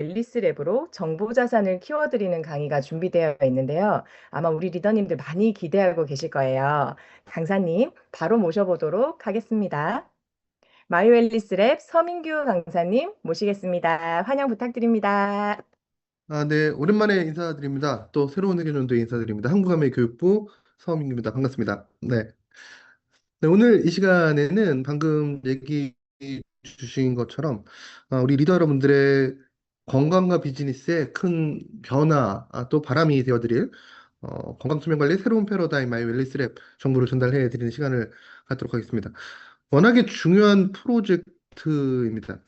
앨리스 랩으로 정보 자산을 키워드리는 강의가 준비되어 있는데요. 아마 우리 리더님들 많이 기대하고 계실 거예요. 강사님, 바로 모셔보도록 하겠습니다. 마이 앨리스 랩 서민규 강사님 모시겠습니다. 환영 부탁드립니다. 네, 오랜만에 인사드립니다. 또 새로운 회견연도에 인사드립니다. 한국아메 교육부 서민규입니다. 반갑습니다. 네. 네, 오늘 이 시간에는 방금 얘기 주신 것처럼 우리 리더 여러분들의 건강과 비즈니스에 큰 변화, 또 바람이 되어드릴 건강수명관리의 새로운 패러다임 마이 웰리스 랩 정보를 전달해 드리는 시간을 갖도록 하겠습니다. 워낙에 중요한 프로젝트입니다.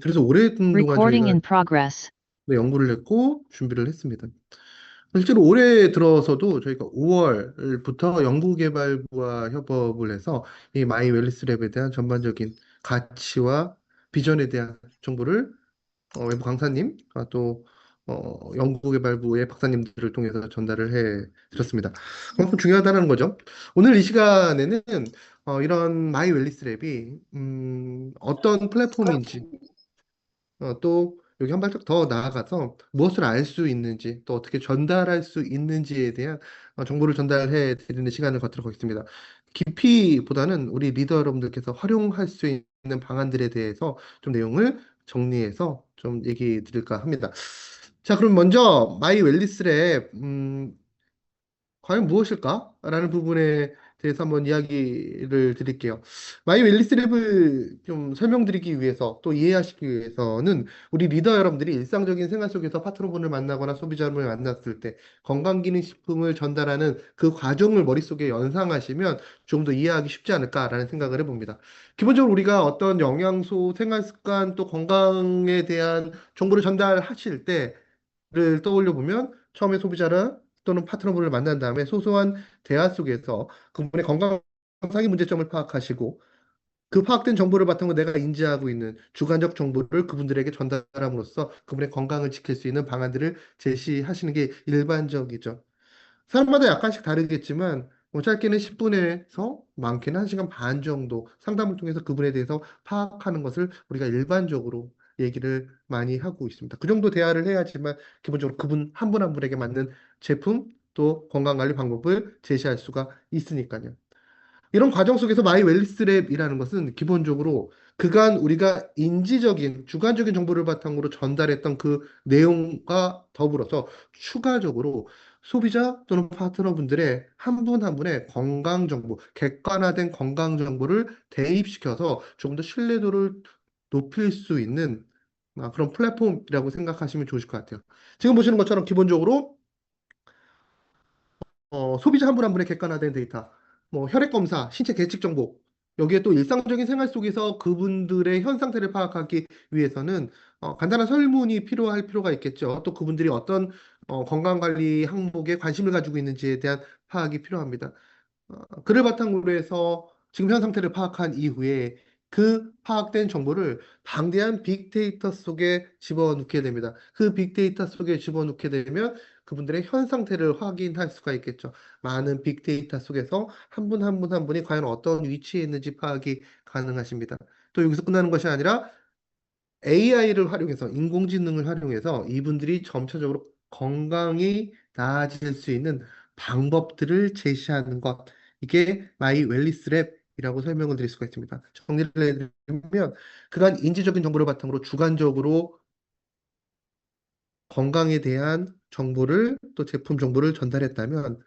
그래서 오랜 동안 Recording 저희가 in progress. 연구를 했고 준비를 했습니다. 실제로 올해 들어서도 저희가 5월부터 연구개발부와 협업을 해서 이 마이 웰리스 랩에 대한 전반적인 가치와 비전에 대한 정보를 외부 강사님, 또 연구개발부의 박사님들을 통해서 전달을 해 드렸습니다. 그만큼 중요하다는 거죠. 오늘 이 시간에는 이런 마이 웰리스 랩이 어떤 플랫폼인지 또 여기 한 발짝 더 나아가서 무엇을 알 수 있는지 또 어떻게 전달할 수 있는지에 대한 정보를 전달해 드리는 시간을 갖도록 하겠습니다. 깊이보다는 우리 리더 여러분들께서 활용할 수 있는 방안들에 대해서 좀 내용을 정리해서 좀 얘기 드릴까 합니다. 자, 그럼 먼저 마이 웰리스랩 과연 무엇일까? 라는 부분에 대해서 한번 이야기를 드릴게요. 마이 웰리스 랩을 좀 설명드리기 위해서 또 이해하시기 위해서는 우리 리더 여러분들이 일상적인 생활 속에서 파트너분을 만나거나 소비자를 만났을 때 건강기능식품을 전달하는 그 과정을 머릿속에 연상하시면 좀 더 이해하기 쉽지 않을까라는 생각을 해봅니다. 기본적으로 우리가 어떤 영양소, 생활습관 또 건강에 대한 정보를 전달하실 때를 떠올려 보면 처음에 소비자를 또는 파트너분을 만난 다음에 소소한 대화 속에서 그분의 건강 상의 문제점을 파악하시고 그 파악된 정보를 바탕으로 내가 인지하고 있는 주관적 정보를 그분들에게 전달함으로써 그분의 건강을 지킬 수 있는 방안들을 제시하시는 게 일반적이죠. 사람마다 약간씩 다르겠지만 뭐 짧게는 10분에서 많게는 1시간 반 정도 상담을 통해서 그분에 대해서 파악하는 것을 우리가 일반적으로 얘기를 많이 하고 있습니다. 그 정도 대화를 해야지만 기본적으로 그분 한 분 한 분에게 맞는 제품 또 건강관리 방법을 제시할 수가 있으니까요. 이런 과정 속에서 마이 웰리스 랩이라는 것은 기본적으로 그간 우리가 인지적인 주관적인 정보를 바탕으로 전달했던 그 내용과 더불어서 추가적으로 소비자 또는 파트너분들의 한 분 한 분의 건강 정보, 객관화된 건강 정보를 대입시켜서 조금 더 신뢰도를 높일 수 있는 그런 플랫폼이라고 생각하시면 좋으실 것 같아요. 지금 보시는 것처럼 기본적으로 소비자 한 분 한 분의 객관화된 데이터, 뭐 혈액 검사, 신체 계측 정보, 여기에 또 일상적인 생활 속에서 그분들의 현 상태를 파악하기 위해서는 간단한 설문이 필요할 필요가 있겠죠. 또 그분들이 어떤 건강관리 항목에 관심을 가지고 있는지에 대한 파악이 필요합니다. 그를 바탕으로 해서 지금 현 상태를 파악한 이후에 그 파악된 정보를 방대한 빅데이터 속에 집어넣게 됩니다. 그 빅데이터 속에 집어넣게 되면 그분들의 현 상태를 확인할 수가 있겠죠. 많은 빅데이터 속에서 한 분 한 분 한 분이 과연 어떤 위치에 있는지 파악이 가능하십니다. 또 여기서 끝나는 것이 아니라 AI를 활용해서 인공지능을 활용해서 이분들이 점차적으로 건강이 나아질 수 있는 방법들을 제시하는 것. 이게 마이 웰리스 랩이라고 설명을 드릴 수가 있습니다. 정리를 해드리면 그간 인지적인 정보를 바탕으로 주관적으로 건강에 대한 정보를 또 제품 정보를 전달했다면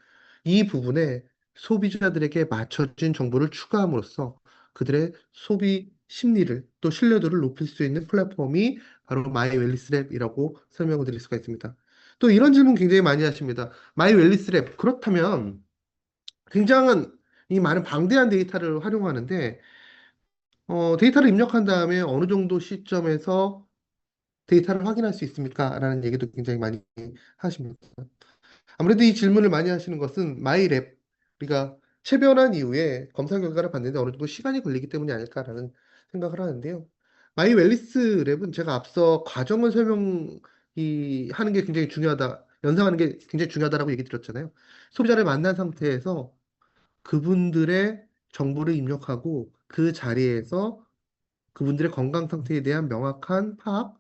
이 부분에 소비자들에게 맞춰진 정보를 추가함으로써 그들의 소비 심리를 또 신뢰도를 높일 수 있는 플랫폼이 바로 마이 웰리스 랩이라고 설명을 드릴 수가 있습니다. 또 이런 질문 굉장히 많이 하십니다. 마이 웰리스 랩 그렇다면 굉장한 이 많은 방대한 데이터를 활용하는데 데이터를 입력한 다음에 어느 정도 시점에서 데이터를 확인할 수 있습니까? 라는 얘기도 굉장히 많이 하십니다. 아무래도 이 질문을 많이 하시는 것은 마이랩, 우리가 체변한 이후에 검사 결과를 봤는데 어느 정도 시간이 걸리기 때문이 아닐까라는 생각을 하는데요. 마이 웰리스 랩은 제가 앞서 과정을 하는 게 굉장히 중요하다, 연상하는 게 굉장히 중요하다라고 얘기 드렸잖아요. 소비자를 만난 상태에서 그분들의 정보를 입력하고 그 자리에서 그분들의 건강 상태에 대한 명확한 파악,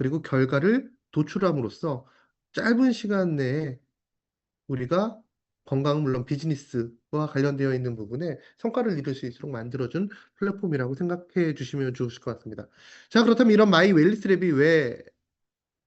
그리고 결과를 도출함으로써 짧은 시간 내에 우리가 건강은 물론 비즈니스와 관련되어 있는 부분에 성과를 이룰 수 있도록 만들어준 플랫폼이라고 생각해 주시면 좋으실 것 같습니다. 자, 그렇다면 이런 마이 웰리스 랩이 왜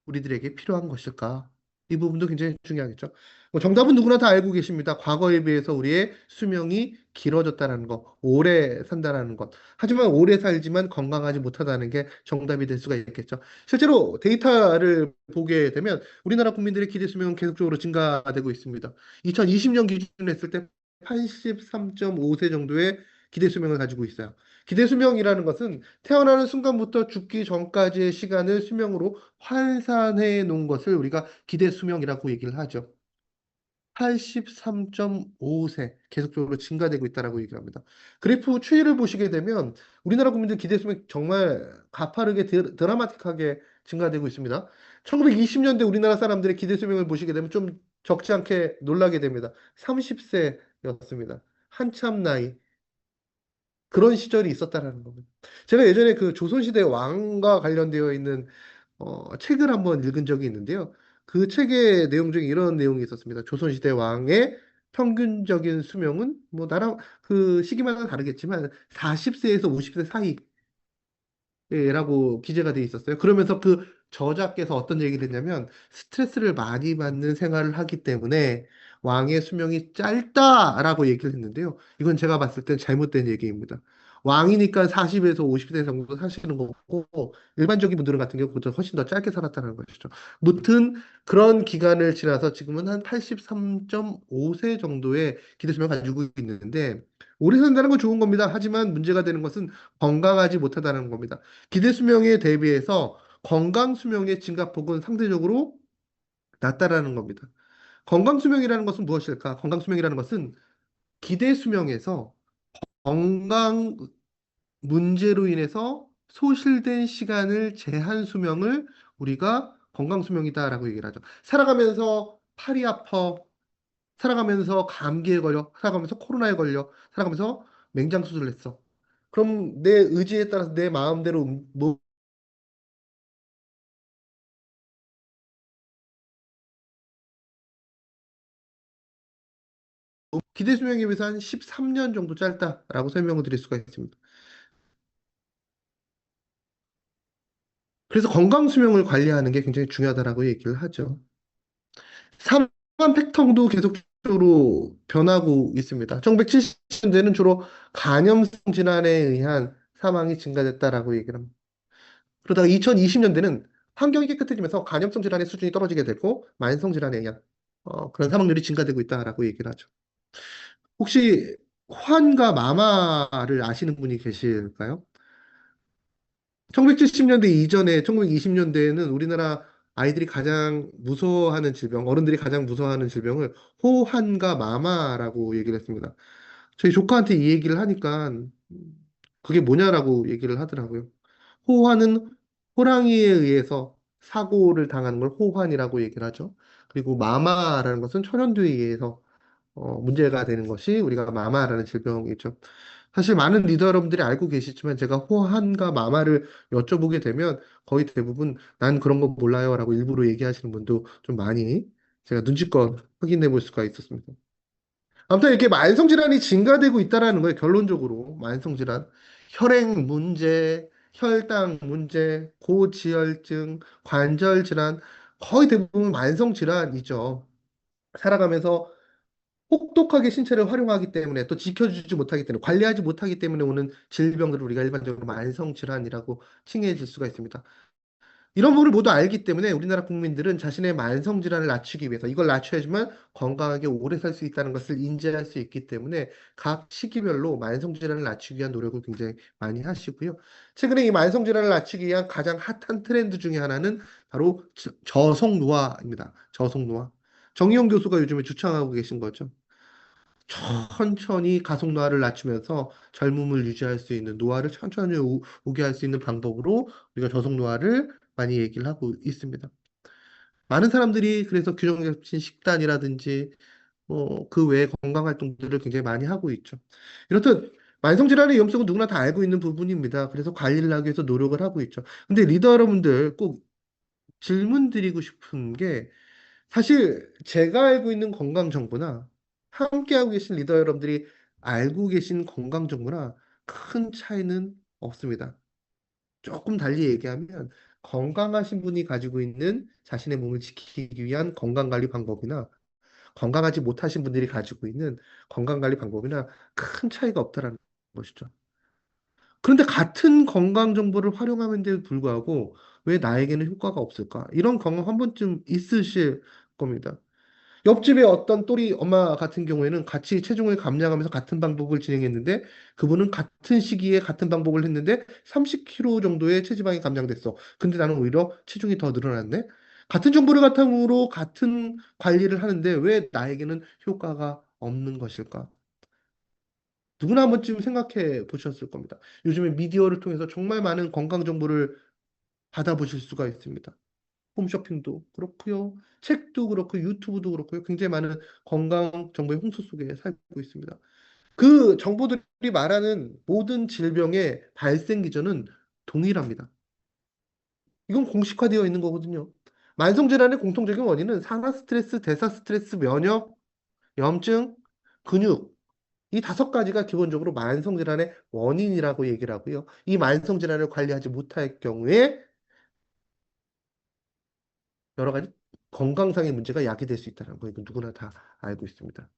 우리들에게 필요한 것일까? 이 부분도 굉장히 중요하겠죠. 뭐 정답은 누구나 다 알고 계십니다. 과거에 비해서 우리의 수명이 길어졌다는 것, 오래 산다는 것. 하지만 오래 살지만 건강하지 못하다는 게 정답이 될 수가 있겠죠. 실제로 데이터를 보게 되면 우리나라 국민들의 기대 수명은 계속적으로 증가되고 있습니다. 2020년 기준으로 했을 때 83.5세 정도의 기대 수명을 가지고 있어요. 기대 수명이라는 것은 태어나는 순간부터 죽기 전까지의 시간을 수명으로 환산해 놓은 것을 우리가 기대 수명이라고 얘기를 하죠. 83.5세 계속적으로 증가되고 있다라고 얘기를 합니다. 그래프 추이를 보시게 되면 우리나라 국민들 기대 수명 정말 가파르게 드라마틱하게 증가되고 있습니다. 1920년대 우리나라 사람들의 기대 수명을 보시게 되면 좀 적지 않게 놀라게 됩니다. 30세였습니다. 한참 나이. 그런 시절이 있었다라는 겁니다. 제가 예전에 그 조선시대 왕과 관련되어 있는 책을 한번 읽은 적이 있는데요. 그 책의 내용 중에 이런 내용이 있었습니다. 조선시대 왕의 평균적인 수명은 뭐 나라 그 시기마다 다르겠지만 40세에서 50세 사이 라고 기재가 돼 있었어요. 그러면서 그 저자께서 어떤 얘기를 했냐면 스트레스를 많이 받는 생활을 하기 때문에 왕의 수명이 짧다라고 얘기를 했는데요. 이건 제가 봤을 땐 잘못된 얘기입니다. 왕이니까 40에서 50세 정도 사시는 거고 일반적인 분들은 같은 경우보다 훨씬 더 짧게 살았다는 것이죠. 무튼 그런 기간을 지나서 지금은 한 83.5세 정도의 기대 수명을 가지고 있는데 오래 산다는 건 좋은 겁니다. 하지만 문제가 되는 것은 건강하지 못하다는 겁니다. 기대 수명에 대비해서 건강 수명의 증가폭은 상대적으로 낮다라는 겁니다. 건강 수명이라는 것은 무엇일까? 건강 수명이라는 것은 기대 수명에서 건강 문제로 인해서 소실된 시간을 제한 수명을 우리가 건강 수명이다라고 얘기를 하죠. 살아가면서 팔이 아파, 살아가면서 감기에 걸려, 살아가면서 코로나에 걸려, 살아가면서 맹장 수술을 했어. 그럼 내 의지에 따라서 내 마음대로 뭐 기대 수명에 비해서 한 13년 정도 짧다라고 설명을 드릴 수가 있습니다. 그래서 건강 수명을 관리하는 게 굉장히 중요하다라고 얘기를 하죠. 사망 패턴도 계속적으로 변하고 있습니다. 1970년대는 주로 간염성 질환에 의한 사망이 증가됐다라고 얘기를 합니다. 그러다가 2020년대는 환경이 깨끗해지면서 간염성 질환의 수준이 떨어지게 되고 만성 질환에 의한 그런 사망률이 증가되고 있다라고 얘기를 하죠. 혹시 호환과 마마를 아시는 분이 계실까요? 1970년대 이전에 1920년대에는 우리나라 아이들이 가장 무서워하는 질병, 어른들이 가장 무서워하는 질병을 호환과 마마라고 얘기를 했습니다. 저희 조카한테 이 얘기를 하니까 그게 뭐냐라고 얘기를 하더라고요. 호환은 호랑이에 의해서 사고를 당하는 걸 호환이라고 얘기를 하죠. 그리고 마마라는 것은 천연두에 의해서 문제가 되는 것이 우리가 마마라는 질병이죠. 사실 많은 리더 여러분들이 알고 계시지만 제가 호환과 마마를 여쭤보게 되면 거의 대부분 난 그런 거 몰라요 라고 일부러 얘기하시는 분도 좀 많이 제가 눈치껏 확인해 볼 수가 있었습니다. 아무튼 이렇게 만성질환이 증가되고 있다라는 거예요. 결론적으로 만성질환, 혈행 문제, 혈당 문제, 고지혈증, 관절 질환 거의 대부분 만성질환이죠. 살아가면서 혹독하게 신체를 활용하기 때문에 또 지켜주지 못하기 때문에 관리하지 못하기 때문에 오는 질병들을 우리가 일반적으로 만성질환이라고 칭해질 수가 있습니다. 이런 부분을 모두 알기 때문에 우리나라 국민들은 자신의 만성질환을 낮추기 위해서 이걸 낮춰야지만 건강하게 오래 살 수 있다는 것을 인지할 수 있기 때문에 각 시기별로 만성질환을 낮추기 위한 노력을 굉장히 많이 하시고요. 최근에 이 만성질환을 낮추기 위한 가장 핫한 트렌드 중에 하나는 바로 저속노화입니다. 저속노화. 정의용 교수가 요즘에 주창하고 계신 거죠. 천천히 가속노화를 낮추면서 젊음을 유지할 수 있는 노화를 천천히 오게 할 수 있는 방법으로 우리가 저속노화를 많이 얘기를 하고 있습니다. 많은 사람들이 그래서 균형 잡힌 식단이라든지 그 외의 건강 활동들을 굉장히 많이 하고 있죠. 이렇듯 만성질환의 위험성은 누구나 다 알고 있는 부분입니다. 그래서 관리를 하기 위해서 노력을 하고 있죠. 근데 리더 여러분들 꼭 질문 드리고 싶은 게 사실 제가 알고 있는 건강 정보나 함께하고 계신 리더 여러분들이 알고 계신 건강 정보나 큰 차이는 없습니다. 조금 달리 얘기하면 건강하신 분이 가지고 있는 자신의 몸을 지키기 위한 건강관리 방법이나 건강하지 못하신 분들이 가지고 있는 건강관리 방법이나 큰 차이가 없다라는 것이죠. 그런데 같은 건강 정보를 활용하는데도 불구하고 왜 나에게는 효과가 없을까? 이런 경험 한 번쯤 있으실 겁니다. 옆집에 어떤 또리 엄마 같은 경우에는 같이 체중을 감량하면서 같은 방법을 진행했는데 그분은 같은 시기에 같은 방법을 했는데 30kg 정도의 체지방이 감량됐어. 근데 나는 오히려 체중이 더 늘어났네. 같은 정보를 바탕으로 같은 관리를 하는데 왜 나에게는 효과가 없는 것일까? 누구나 한 번쯤 생각해 보셨을 겁니다. 요즘에 미디어를 통해서 정말 많은 건강 정보를 받아보실 수가 있습니다. 홈쇼핑도 그렇고요. 책도 그렇고 유튜브도 그렇고요. 굉장히 많은 건강 정보의 홍수 속에 살고 있습니다. 그 정보들이 말하는 모든 질병의 발생 기전은 동일합니다. 이건 공식화되어 있는 거거든요. 만성질환의 공통적인 원인은 산화 스트레스, 대사 스트레스, 면역, 염증, 근육 이 다섯 가지가 기본적으로 만성질환의 원인이라고 얘기를 하고요. 이 만성질환을 관리하지 못할 경우에 여러 가지 건강상의 문제가 야기될 수 있다는 거 이건 누구나 다 알고 있습니다.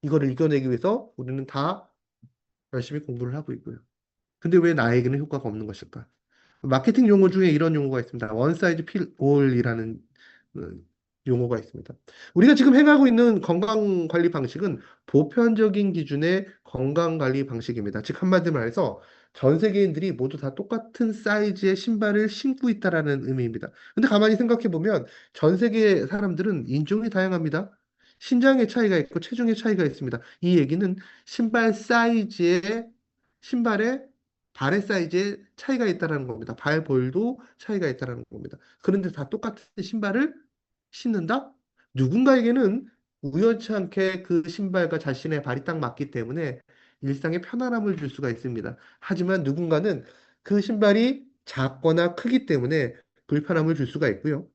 이거를 이겨내기 위해서 우리는 다 열심히 공부를 하고 있고요. 근데 왜 나에게는 효과가 없는 것일까? 마케팅 용어 중에 이런 용어가 있습니다. 원 사이즈 필 올이라는 용어가 있습니다. 우리가 지금 행하고 있는 건강 관리 방식은 보편적인 기준의 건강 관리 방식입니다. 즉 한마디로 말해서 전 세계인들이 모두 다 똑같은 사이즈의 신발을 신고 있다라는 의미입니다. 근데 가만히 생각해 보면 전 세계 사람들은 인종이 다양합니다. 신장의 차이가 있고 체중의 차이가 있습니다. 이 얘기는 신발 사이즈의 신발의 발의 사이즈에 차이가 있다는 겁니다. 발볼도 차이가 있다는 겁니다. 그런데 다 똑같은 신발을 신는다? 누군가에게는 우연치 않게 그 신발과 자신의 발이 딱 맞기 때문에 일상에 편안함을 줄 수가 있습니다. 하지만 누군가는 그 신발이 작거나 크기 때문에 불편함을 줄 수가 있고요.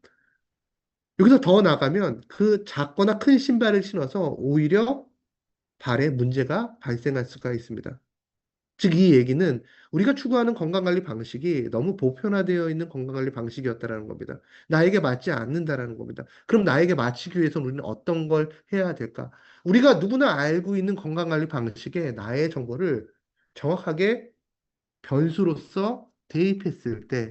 여기서 더 나가면 그 작거나 큰 신발을 신어서 오히려 발에 문제가 발생할 수가 있습니다. 즉, 이 얘기는 우리가 추구하는 건강관리 방식이 너무 보편화되어 있는 건강관리 방식이었다라는 겁니다. 나에게 맞지 않는다라는 겁니다. 그럼 나에게 맞추기 위해서는 우리는 어떤 걸 해야 될까? 우리가 누구나 알고 있는 건강관리 방식에 나의 정보를 정확하게 변수로서 대입했을 때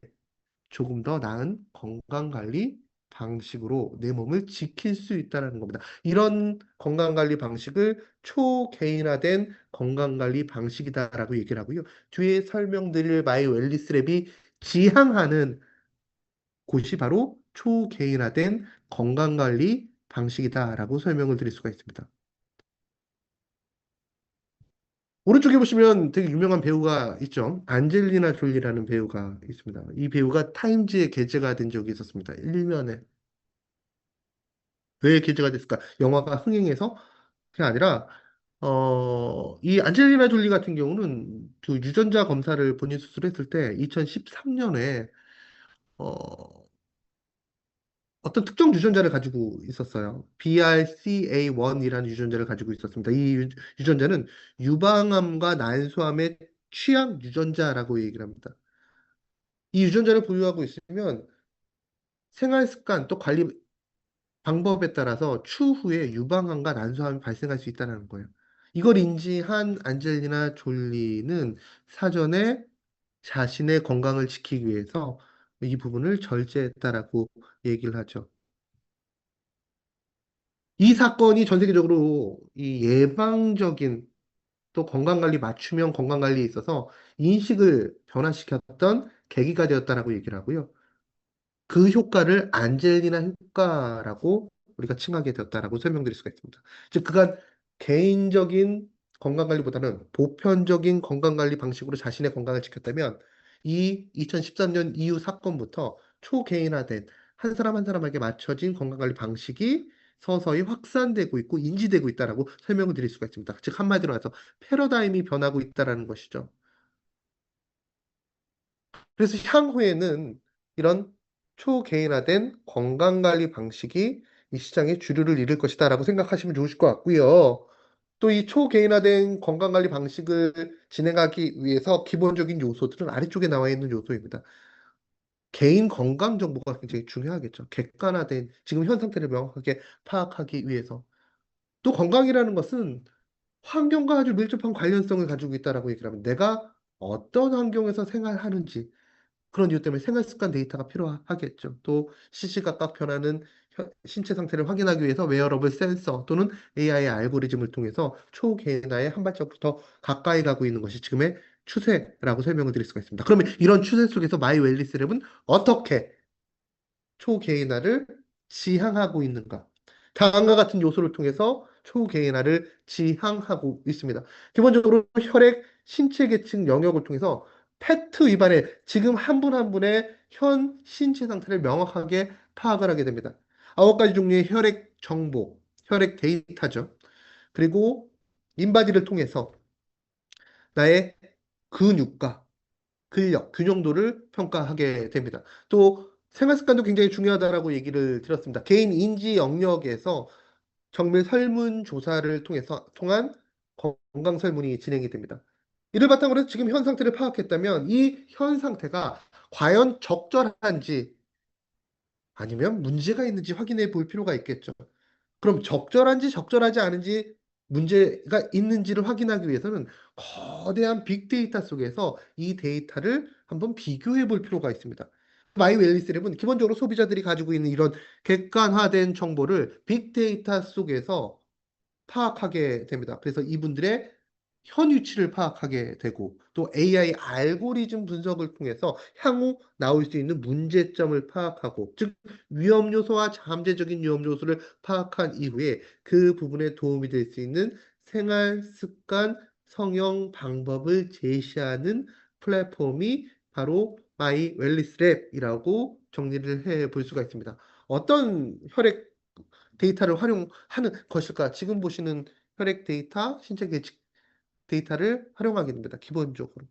조금 더 나은 건강관리 방식으로 내 몸을 지킬 수 있다는 겁니다. 이런 건강관리 방식을 초개인화된 건강관리 방식이다라고 얘기를 하고요. 뒤에 설명드릴 마이 웰리스랩이 지향하는 곳이 바로 초개인화된 건강관리 방식이다라고 설명을 드릴 수가 있습니다. 오른쪽에 보시면 되게 유명한 배우가 있죠. 안젤리나 졸리라는 배우가 있습니다. 이 배우가 타임즈에 게재가 된 적이 있었습니다. 일면에. 왜 기재가 됐을까? 영화가 흥행해서 그게 아니라 이 안젤리나 졸리 같은 경우는 그 유전자 검사를 본인 스스로 했을 때 2013년에 어, 어떤 특정 유전자를 가지고 있었어요. BRCA1이라는 유전자를 가지고 있었습니다. 이 유전자는 유방암과 난소암의 취약 유전자라고 얘기를 합니다. 이 유전자를 보유하고 있으면 생활 습관 또 관리 방법에 따라서 추후에 유방암과 난소암이 발생할 수 있다는 거예요. 이걸 인지한 안젤리나 졸리는 사전에 자신의 건강을 지키기 위해서 이 부분을 절제했다라고 얘기를 하죠. 이 사건이 전 세계적으로 이 예방적인 또 건강관리 맞춤형 건강관리에 있어서 인식을 변화시켰던 계기가 되었다라고 얘기를 하고요. 그 효과를 안젤리나 효과라고 우리가 칭하게 되었다라고 설명드릴 수가 있습니다. 즉, 그간 개인적인 건강관리보다는 보편적인 건강관리 방식으로 자신의 건강을 지켰다면 이 2013년 이후 사건부터 초개인화된 한 사람 한 사람에게 맞춰진 건강관리 방식이 서서히 확산되고 있고 인지되고 있다라고 설명을 드릴 수가 있습니다. 즉, 한마디로 해서 패러다임이 변하고 있다라는 것이죠. 그래서 향후에는 이런 초개인화된 건강관리 방식이 이 시장에 주류를 이룰 것이다라고 생각하시면 좋으실 것 같고요. 또 이 초개인화된 건강관리 방식을 진행하기 위해서 기본적인 요소들은 아래쪽에 나와 있는 요소입니다. 개인 건강 정보가 굉장히 중요하겠죠. 객관화된 지금 현 상태를 명확하게 파악하기 위해서. 또 건강이라는 것은 환경과 아주 밀접한 관련성을 가지고 있다라고 얘기를 하면 내가 어떤 환경에서 생활하는지 그런 이유 때문에 생활 습관 데이터가 필요하겠죠. 또 시시각각 변하는 신체 상태를 확인하기 위해서 웨어러블 센서 또는 AI 알고리즘을 통해서 초개인화에 한 발자국 더 가까이 가고 있는 것이 지금의 추세라고 설명을 드릴 수가 있습니다. 그러면 이런 추세 속에서 마이 웰리스 랩은 어떻게 초개인화를 지향하고 있는가? 다음과 같은 요소를 통해서 초개인화를 지향하고 있습니다. 기본적으로 혈액, 신체 계층 영역을 통해서 팩트 위반에 지금 한 분 한 분의 현 신체 상태를 명확하게 파악을 하게 됩니다. 9가지 종류의 혈액 정보, 혈액 데이터죠. 그리고 인바디를 통해서 나의 근육과 근력, 균형도를 평가하게 됩니다. 또 생활 습관도 굉장히 중요하다라고 얘기를 드렸습니다. 개인 인지 영역에서 정밀 설문 조사를 통한 건강 설문이 진행이 됩니다. 이를 바탕으로 해서 지금 현 상태를 파악했다면 이 현 상태가 과연 적절한지 아니면 문제가 있는지 확인해 볼 필요가 있겠죠. 그럼 적절한지 적절하지 않은지 문제가 있는지를 확인하기 위해서는 거대한 빅데이터 속에서 이 데이터를 한번 비교해 볼 필요가 있습니다. 마이 웰니스 랩은 기본적으로 소비자들이 가지고 있는 이런 객관화된 정보를 빅데이터 속에서 파악하게 됩니다. 그래서 이분들의 현 위치를 파악하게 되고 또 AI 알고리즘 분석을 통해서 향후 나올 수 있는 문제점을 파악하고 즉 위험 요소와 잠재적인 위험 요소를 파악한 이후에 그 부분에 도움이 될 수 있는 생활 습관 성형 방법을 제시하는 플랫폼이 바로 마이 웰리스 랩이라고 정리를 해 볼 수가 있습니다. 어떤 혈액 데이터를 활용하는 것일까? 지금 보시는 혈액 데이터, 신체 계측 데이터를 활용하게 됩니다. 기본적으로.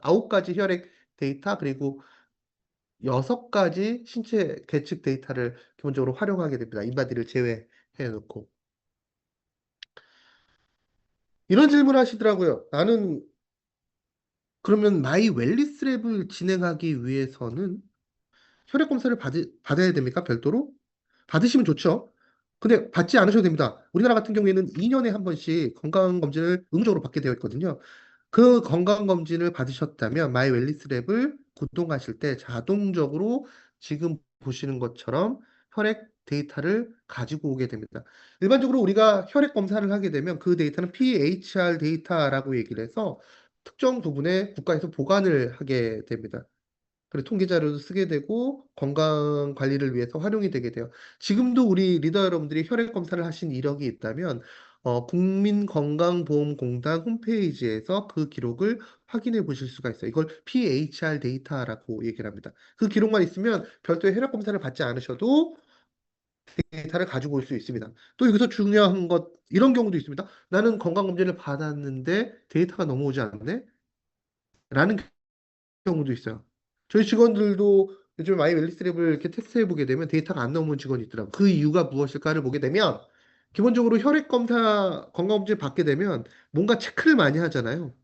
9가지 혈액 데이터, 그리고 6가지 신체 계측 데이터를 기본적으로 활용하게 됩니다. 인바디를 제외해 놓고. 이런 질문을 하시더라고요. 나는 그러면 마이 웰리스 랩을 진행하기 위해서는 혈액 검사를 받아야 됩니까? 별도로? 받으시면 좋죠. 근데 받지 않으셔도 됩니다. 우리나라 같은 경우에는 2년에 한 번씩 건강검진을 의무적으로 받게 되어 있거든요. 그 건강검진을 받으셨다면 마이 웰리스 랩을 구독하실 때 자동적으로 지금 보시는 것처럼 혈액 데이터를 가지고 오게 됩니다. 일반적으로 우리가 혈액 검사를 하게 되면 그 데이터는 PHR 데이터라고 얘기를 해서 특정 부분에 국가에서 보관을 하게 됩니다. 그리고 통계 자료도 쓰게 되고 건강 관리를 위해서 활용이 되게 돼요. 지금도 우리 리더 여러분들이 혈액 검사를 하신 이력이 있다면 국민건강보험공단 홈페이지에서 그 기록을 확인해 보실 수가 있어요. 이걸 PHR 데이터라고 얘기를 합니다. 그 기록만 있으면 별도의 혈액 검사를 받지 않으셔도 데이터를 가지고 올 수 있습니다. 또 여기서 중요한 것 이런 경우도 있습니다. 나는 건강검진을 받았는데 데이터가 넘어오지 않네? 라는 경우도 있어요. 저희 직원들도 요즘 마이 웰리스랩을 이렇게 테스트해 보게 되면 데이터가 안 나오는 직원이 있더라고요. 그 이유가 무엇일까를 보게 되면 기본적으로 혈액 검사 건강검진 받게 되면 뭔가 체크를 많이 하잖아요.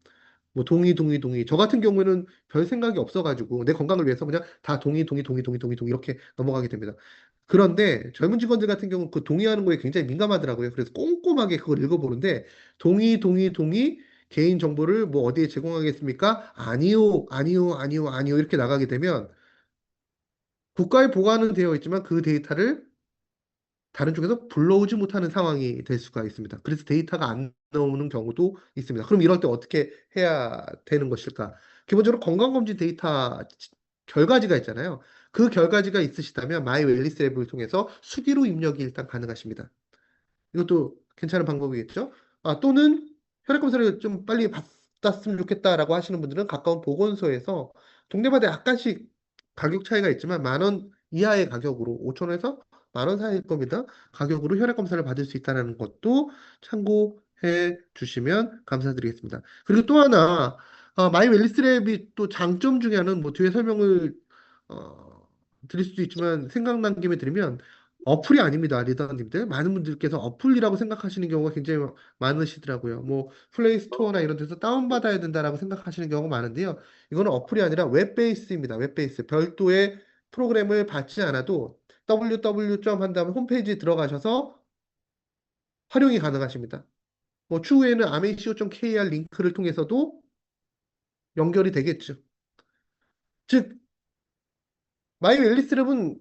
뭐 동의, 동의, 동의. 저 같은 경우에는 별 생각이 없어가지고 내 건강을 위해서 그냥 다 동의, 동의, 동의, 동의, 동의, 동의 이렇게 넘어가게 됩니다. 그런데 젊은 직원들 같은 경우는 그 동의하는 거에 굉장히 민감하더라고요. 그래서 꼼꼼하게 그걸 읽어보는데 동의, 동의, 동의, 개인 정보를 뭐 어디에 제공하겠습니까? 아니요, 아니요, 아니요, 아니요 이렇게 나가게 되면 국가에 보관은 되어 있지만 그 데이터를 다른 쪽에서 불러오지 못하는 상황이 될 수가 있습니다. 그래서 데이터가 안 나오는 경우도 있습니다. 그럼 이럴 때 어떻게 해야 되는 것일까? 기본적으로 건강검진 데이터 결과지가 있잖아요. 그 결과지가 있으시다면 마이 웰리스 앱을 통해서 수기로 입력이 일단 가능하십니다. 이것도 괜찮은 방법이겠죠? 또는 혈액 검사를 좀 빨리 받았으면 좋겠다라고 하시는 분들은 가까운 보건소에서 동네마다 약간씩 가격 차이가 있지만 10,000원 이하의 가격으로 5,000원에서 10,000원 사이일 겁니다. 가격으로 혈액 검사를 받을 수 있다는 것도 참고해 주시면 감사드리겠습니다. 그리고 또 하나 마이 웰리스 랩이 또 장점 중에 하나는 뭐 뒤에 설명을 어, 드릴 수도 있지만 생각난 김에 드리면 어플이 아닙니다, 리더님들. 많은 분들께서 어플이라고 생각하시는 경우가 굉장히 많으시더라고요. 뭐 플레이 스토어나 이런 데서 다운받아야 된다라고 생각하시는 경우가 많은데요. 이거는 어플이 아니라 웹 베이스입니다. 웹 베이스. 별도의 프로그램을 받지 않아도 www. 한 다음에 홈페이지에 들어가셔서 활용이 가능하십니다. 뭐 추후에는 amaco.kr 링크를 통해서도 연결이 되겠죠. 즉, 마이 웰리스랩은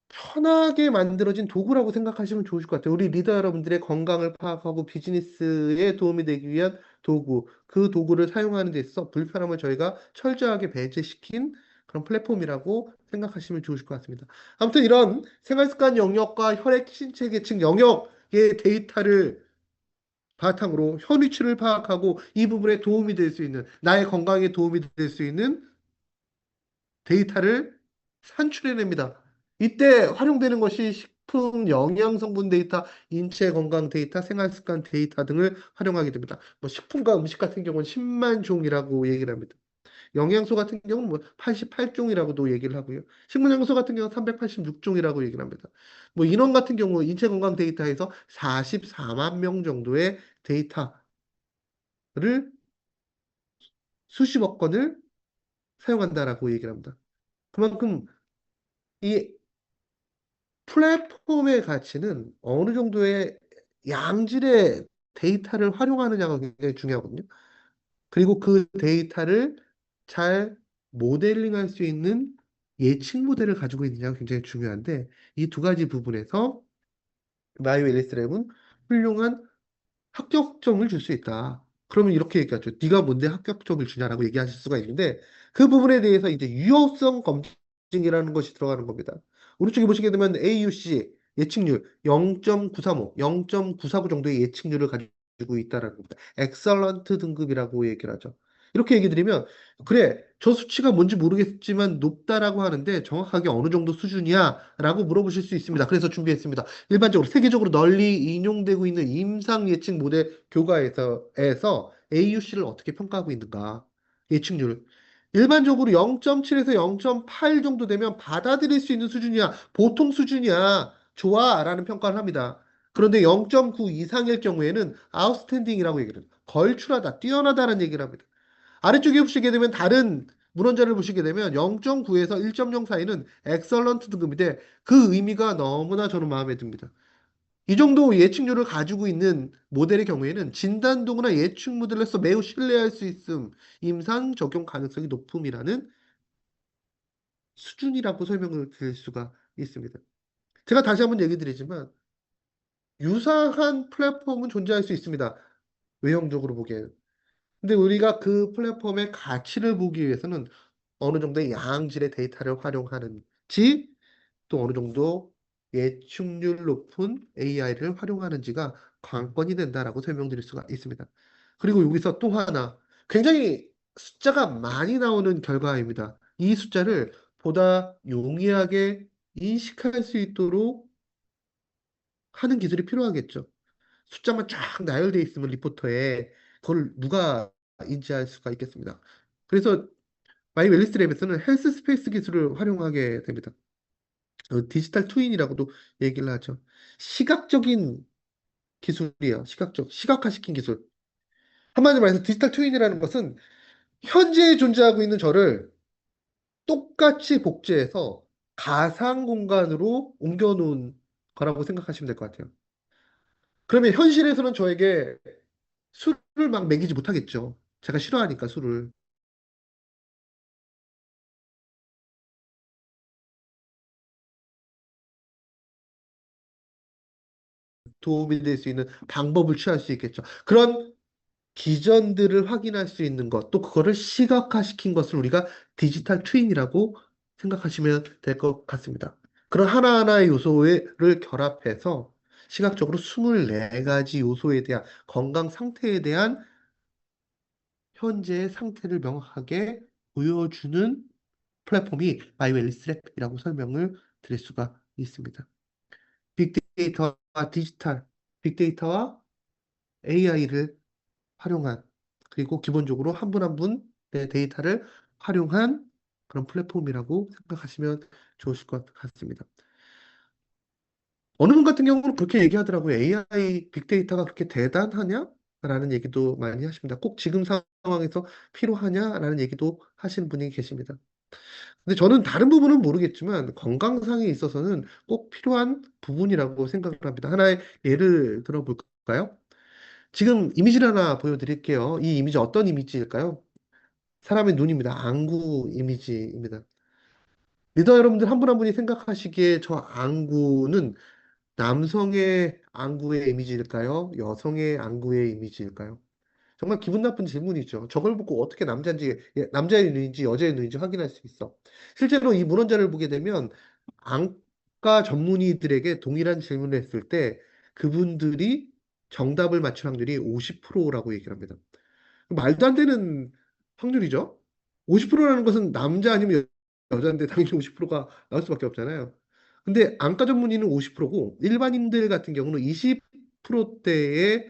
편하게 만들어진 도구라고 생각하시면 좋으실 것 같아요. 우리 리더 여러분들의 건강을 파악하고 비즈니스에 도움이 되기 위한 도구, 그 도구를 사용하는 데 있어서 불편함을 저희가 철저하게 배제시킨 그런 플랫폼이라고 생각하시면 좋으실 것 같습니다. 아무튼 이런 생활습관 영역과 혈액 신체 계층 영역의 데이터를 바탕으로 현 위치를 파악하고 이 부분에 도움이 될 수 있는, 나의 건강에 도움이 될 수 있는 데이터를 산출해냅니다. 이때 활용되는 것이 식품 영양 성분 데이터, 인체 건강 데이터, 생활 습관 데이터 등을 활용하게 됩니다. 뭐 식품과 음식 같은 경우는 10만 종이라고 얘기를 합니다. 영양소 같은 경우는 뭐 88종이라고도 얘기를 하고요. 식물영양소 같은 경우는 386종이라고 얘기를 합니다. 뭐 인원 같은 경우 인체 건강 데이터에서 44만 명 정도의 데이터를 수십억 건을 사용한다라고 얘기를 합니다. 그만큼 이 플랫폼의 가치는 어느 정도의 양질의 데이터를 활용하느냐가 굉장히 중요하거든요. 그리고 그 데이터를 잘 모델링할 수 있는 예측 모델을 가지고 있느냐가 굉장히 중요한데 이 두 가지 부분에서 마이오 엘리스랩은 훌륭한 합격점을 줄 수 있다. 그러면 이렇게 얘기하죠. 네가 뭔데 합격점을 주냐라고 얘기하실 수가 있는데 그 부분에 대해서 이제 유효성 검증이라는 것이 들어가는 겁니다. 오른쪽에 보시게 되면 AUC 예측률 0.935, 0.949 정도의 예측률을 가지고 있다라는 겁니다. 엑설런트 등급이라고 얘기를 하죠. 이렇게 얘기 드리면 그래 저 수치가 뭔지 모르겠지만 높다라고 하는데 정확하게 어느 정도 수준이야? 라고 물어보실 수 있습니다. 그래서 준비했습니다. 일반적으로 세계적으로 널리 인용되고 있는 임상 예측 모델 교과에서 AUC를 어떻게 평가하고 있는가? 예측률. 일반적으로 0.7에서 0.8 정도 되면 받아들일 수 있는 수준이야. 보통 수준이야. 좋아. 라는 평가를 합니다. 그런데 0.9 이상일 경우에는 아웃스탠딩이라고 얘기를 해요. 걸출하다, 뛰어나다라는 얘기를 합니다. 아래쪽에 보시게 되면 다른 문헌자를 보시게 되면 0.9에서 1.0 사이는 엑설런트 등급인데 그 의미가 너무나 저는 마음에 듭니다. 이 정도 예측률을 가지고 있는 모델의 경우에는 진단 도구나 예측 모델로서 매우 신뢰할 수 있음, 임상 적용 가능성이 높음이라는 수준이라고 설명을 드릴 수가 있습니다. 제가 다시 한번 얘기 드리지만 유사한 플랫폼은 존재할 수 있습니다. 외형적으로 보기에는. 근데 우리가 그 플랫폼의 가치를 보기 위해서는 어느 정도의 양질의 데이터를 활용하는지 또 어느 정도 예측률 높은 AI를 활용하는지가 관건이 된다라고 설명드릴 수가 있습니다. 그리고 여기서 또 하나 굉장히 숫자가 많이 나오는 결과입니다. 이 숫자를 보다 용이하게 인식할 수 있도록 하는 기술이 필요하겠죠. 숫자만 쫙 나열되어 있으면 리포터에 그걸 누가 인지할 수가 있겠습니다. 그래서 마이 웰리스 랩에서는 헬스 스페이스 기술을 활용하게 됩니다. 디지털 트윈이라고도 얘기를 하죠. 시각적인 기술이에요. 시각화시킨 기술. 한마디로 말해서 디지털 트윈이라는 것은 현재 존재하고 있는 저를 똑같이 복제해서 가상 공간으로 옮겨놓은 거라고 생각하시면 될 것 같아요. 그러면 현실에서는 저에게 술을 막 먹이지 못하겠죠. 제가 싫어하니까 술을. 도움이 될 수 있는 방법을 취할 수 있겠죠. 그런 기전들을 확인할 수 있는 것, 또 그거를 시각화시킨 것을 우리가 디지털 트윈이라고 생각하시면 될 것 같습니다. 그런 하나하나의 요소를 결합해서 시각적으로 24가지 요소에 대한 건강 상태에 대한 현재의 상태를 명확하게 보여주는 플랫폼이 마이웰리스랩이라고 설명을 드릴 수가 있습니다. 빅데이터와 디지털, 빅데이터와 AI를 활용한 그리고 기본적으로 한 분 한 분의 데이터를 활용한 그런 플랫폼이라고 생각하시면 좋으실 것 같습니다. 어느 분 같은 경우는 그렇게 얘기하더라고요. AI 빅데이터가 그렇게 대단하냐? 라는 얘기도 많이 하십니다. 꼭 지금 상황에서 필요하냐라는 얘기도 하시는 분이 계십니다. 근데 저는 다른 부분은 모르겠지만 건강상에 있어서는 꼭 필요한 부분이라고 생각을 합니다. 하나의 예를 들어볼까요? 지금 이미지를 하나 보여드릴게요. 이 이미지 어떤 이미지일까요? 사람의 눈입니다. 안구 이미지입니다. 리더 여러분들 한 분 한 분이 생각하시기에 저 안구는 남성의 안구의 이미지일까요? 여성의 안구의 이미지일까요? 정말 기분 나쁜 질문이죠. 저걸 보고 어떻게 남자인지, 남자의 눈인지 여자의 눈인지 확인할 수 있어. 실제로 이 문헌자를 보게 되면 안과 전문의들에게 동일한 질문을 했을 때 그분들이 정답을 맞출 확률이 50%라고 얘기를 합니다. 말도 안 되는 확률이죠. 50%라는 것은 남자 아니면 여자인데 당연히 50%가 나올 수밖에 없잖아요. 근데 안과 전문의는 50%고 일반인들 같은 경우는 20%대의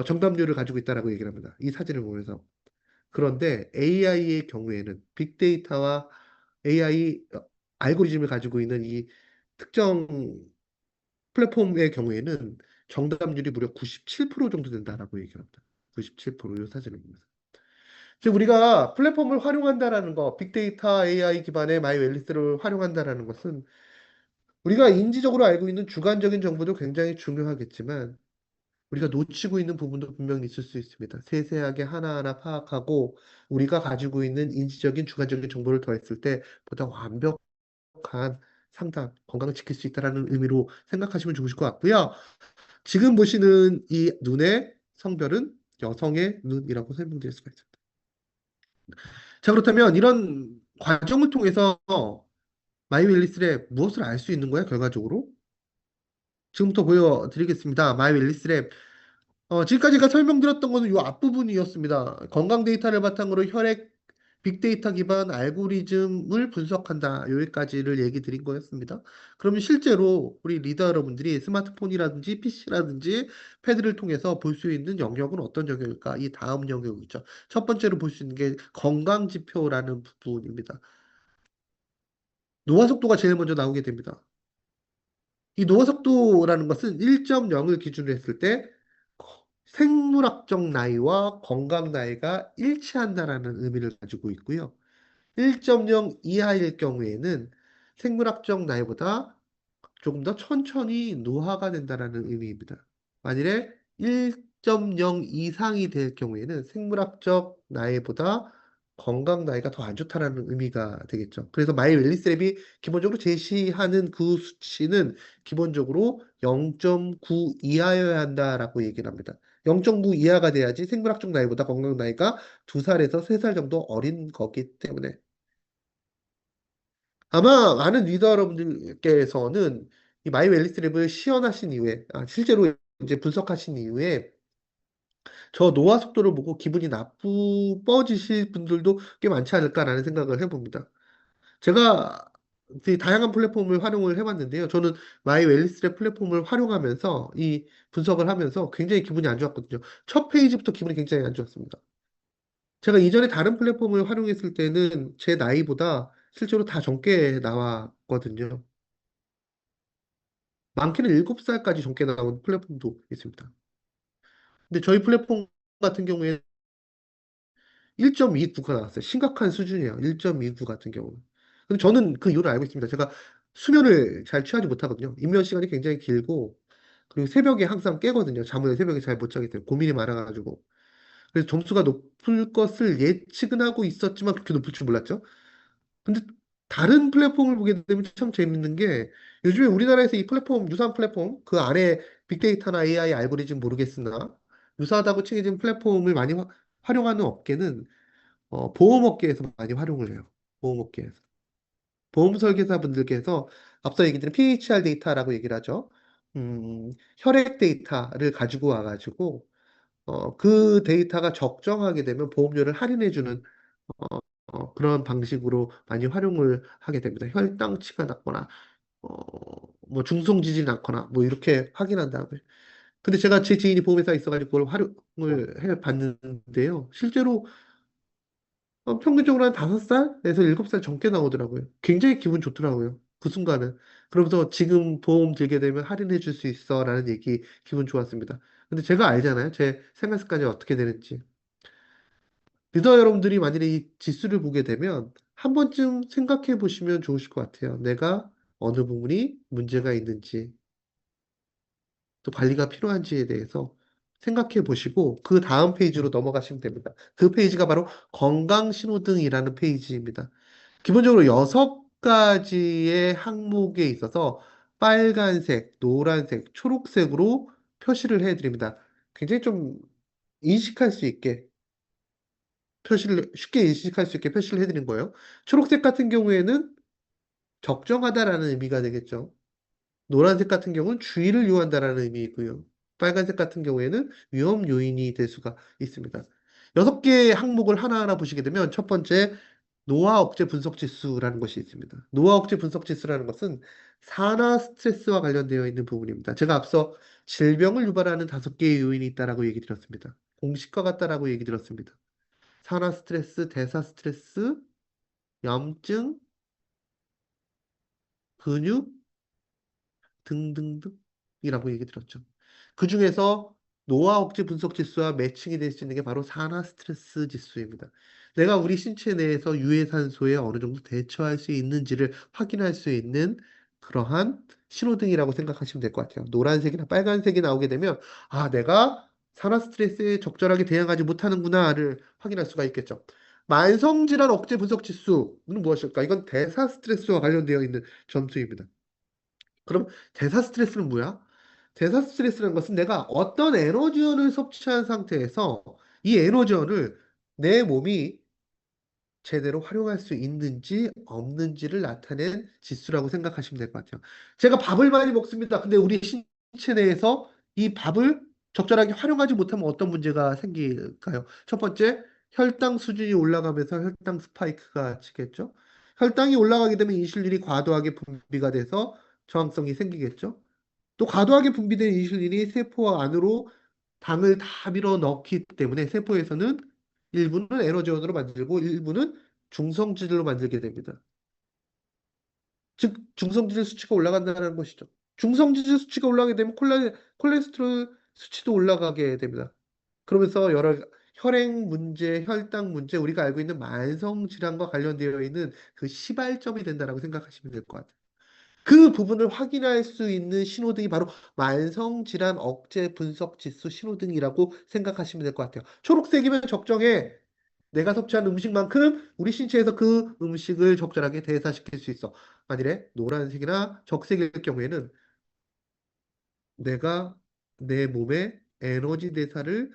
정답률을 가지고 있다라고 얘기를 합니다. 이 사진을 보면서. 그런데 AI의 경우에는 빅데이터와 AI 알고리즘을 가지고 있는 이 특정 플랫폼의 경우에는 정답률이 무려 97% 정도 된다라고 얘기합니다. 97%이 사진을 보면서. 즉 우리가 플랫폼을 활용한다라는 거, 빅데이터 AI 기반의 마이웰리스를 활용한다라는 것은 우리가 인지적으로 알고 있는 주관적인 정보도 굉장히 중요하겠지만 우리가 놓치고 있는 부분도 분명히 있을 수 있습니다. 세세하게 하나하나 파악하고 우리가 가지고 있는 인지적인 주관적인 정보를 더했을 때 보다 완벽한 상담, 건강을 지킬 수 있다는 의미로 생각하시면 좋으실 것 같고요. 지금 보시는 이 눈의 성별은 여성의 눈이라고 설명드릴 수가 있습니다. 자, 그렇다면 이런 과정을 통해서 마이웰리스랩 무엇을 알 수 있는 거야, 결과적으로? 지금부터 보여드리겠습니다. 마이웰리스랩 지금까지 제가 설명드렸던 거는 이 앞부분이었습니다. 건강 데이터를 바탕으로 혈액 빅데이터 기반 알고리즘을 분석한다. 여기까지를 얘기 드린 거였습니다. 그러면 실제로 우리 리더 여러분들이 스마트폰이라든지 PC라든지 패드를 통해서 볼 수 있는 영역은 어떤 영역일까? 이 다음 영역이죠. 첫 번째로 볼 수 있는 게 건강 지표라는 부분입니다. 노화 속도가 제일 먼저 나오게 됩니다. 이 노화 속도라는 것은 1.0을 기준으로 했을 때 생물학적 나이와 건강 나이가 일치한다라는 의미를 가지고 있고요. 1.0 이하일 경우에는 생물학적 나이보다 조금 더 천천히 노화가 된다라는 의미입니다. 만일에 1.0 이상이 될 경우에는 생물학적 나이보다 건강 나이가 더 안 좋다라는 의미가 되겠죠. 그래서 마이 웰리스 랩이 기본적으로 제시하는 그 수치는 기본적으로 0.9 이하여야 한다라고 얘기를 합니다. 0.9 이하가 돼야지 생물학적 나이보다 건강 나이가 2살에서 3살 정도 어린 거기 때문에 아마 많은 리더 여러분들께서는 이 마이 웰리스 랩을 시연하신 이후에, 실제로 이제 분석하신 이후에 저 노화 속도를 보고 기분이 나쁘어지실 분들도 꽤 많지 않을까라는 생각을 해봅니다. 제가 이 다양한 플랫폼을 활용을 해봤는데요. 저는 마이 웰리스 랩 플랫폼을 활용하면서 이 분석을 하면서 굉장히 기분이 안 좋았거든요. 첫 페이지부터 기분이 굉장히 안 좋았습니다. 제가 이전에 다른 플랫폼을 활용했을 때는 제 나이보다 실제로 다 적게 나왔거든요. 많게는 7살까지 적게 나온 플랫폼도 있습니다. 근데 저희 플랫폼 같은 경우에 1.29가 나왔어요. 심각한 수준이에요. 1.29 같은 경우는. 근데 저는 그 이유를 알고 있습니다. 제가 수면을 잘 취하지 못하거든요. 입면 시간이 굉장히 길고, 그리고 새벽에 항상 깨거든요. 잠을 새벽에 잘 못 자기 때문에 고민이 많아가지고. 그래서 점수가 높을 것을 예측은 하고 있었지만 그렇게 높을 줄 몰랐죠. 근데 다른 플랫폼을 보게 되면 참 재밌는 게 요즘에 우리나라에서 이 플랫폼, 유사한 플랫폼, 그 안에 빅데이터나 AI 알고리즘 모르겠으나 유사하다고 칭해진 플랫폼을 많이 활용하는 업계는 보험업계에서 많이 활용을 해요. 보험업계에서. 보험 설계사분들께서 앞서 얘기드린 PHR 데이터라고 얘기를 하죠. 혈액 데이터를 가지고 와가지고 그 데이터가 적정하게 되면 보험료를 할인해주는 그런 방식으로 많이 활용을 하게 됩니다. 혈당치가 낮거나, 뭐 중성지질이 낮거나, 뭐 이렇게 확인한 다음에. 근데 제가 제 지인이 보험회사에 있어가지고 그걸 활용을 해 봤는데요. 실제로 평균적으로 한 5살에서 7살 젊게 나오더라고요. 굉장히 기분 좋더라고요. 그 순간은. 그러면서 지금 보험 들게 되면 할인해 줄 수 있어 라는 얘기 기분 좋았습니다. 근데 제가 알잖아요. 제 생활 습관이 어떻게 되는지. 리더 여러분들이 만일에 이 지수를 보게 되면 한 번쯤 생각해 보시면 좋으실 것 같아요. 내가 어느 부분이 문제가 있는지, 또 관리가 필요한지에 대해서 생각해 보시고 그 다음 페이지로 넘어가시면 됩니다. 그 페이지가 바로 건강 신호등이라는 페이지입니다. 기본적으로 6가지의 항목에 있어서 빨간색, 노란색, 초록색으로 표시를 해 드립니다. 굉장히 좀 인식할 수 있게 쉽게 인식할 수 있게 표시를 해드린 거예요. 초록색 같은 경우에는 적정하다라는 의미가 되겠죠. 노란색 같은 경우는 주의를 요한다라는 의미이고요. 빨간색 같은 경우에는 위험 요인이 될 수가 있습니다. 6개의 항목을 하나하나 보시게 되면 첫 번째, 노화 억제 분석 지수라는 것이 있습니다. 노화 억제 분석 지수라는 것은 산화 스트레스와 관련되어 있는 부분입니다. 제가 앞서 질병을 유발하는 5개의 요인이 있다라고 얘기 드렸습니다. 공식과 같다라고 얘기 드렸습니다. 산화 스트레스, 대사 스트레스, 염증, 근육 등등등이라고 얘기 드렸죠. 그 중에서 노화 억제 분석 지수와 매칭이 될 수 있는 게 바로 산화 스트레스 지수입니다. 내가 우리 신체 내에서 유해산소에 어느 정도 대처할 수 있는지를 확인할 수 있는 그러한 신호등이라고 생각하시면 될 것 같아요. 노란색이나 빨간색이 나오게 되면 아, 내가 산화 스트레스에 적절하게 대응하지 못하는구나를 확인할 수가 있겠죠. 만성질환 억제 분석 지수는 무엇일까? 이건 대사 스트레스와 관련되어 있는 점수입니다. 그럼 대사 스트레스는 뭐야? 대사 스트레스라는 것은 내가 어떤 에너지원을 섭취한 상태에서 이 에너지원을 내 몸이 제대로 활용할 수 있는지 없는지를 나타낸 지수라고 생각하시면 될 것 같아요. 제가 밥을 많이 먹습니다. 근데 우리 신체 내에서 이 밥을 적절하게 활용하지 못하면 어떤 문제가 생길까요? 첫 번째, 혈당 수준이 올라가면서 혈당 스파이크가 치겠죠. 혈당이 올라가게 되면 인슐린이 과도하게 분비가 돼서 저항성이 생기겠죠. 또 과도하게 분비된 인슐린이 세포 안으로 당을 다 밀어 넣기 때문에 세포에서는 일부는 에너지원으로 만들고 일부는 중성질로 만들게 됩니다. 즉 중성질 수치가 올라간다는 것이죠. 중성질 수치가 올라가게 되면 콜레스테롤 수치도 올라가게 됩니다. 그러면서 여러 혈행 문제, 혈당 문제, 우리가 알고 있는 만성 질환과 관련되어 있는 그 시발점이 된다라고 생각하시면 될 것 같아요. 그 부분을 확인할 수 있는 신호등이 바로 만성질환 억제 분석 지수 신호등이라고 생각하시면 될 것 같아요. 초록색이면 적정해. 내가 섭취한 음식만큼 우리 신체에서 그 음식을 적절하게 대사시킬 수 있어. 만일에 노란색이나 적색일 경우에는 내가 내 몸에 에너지 대사를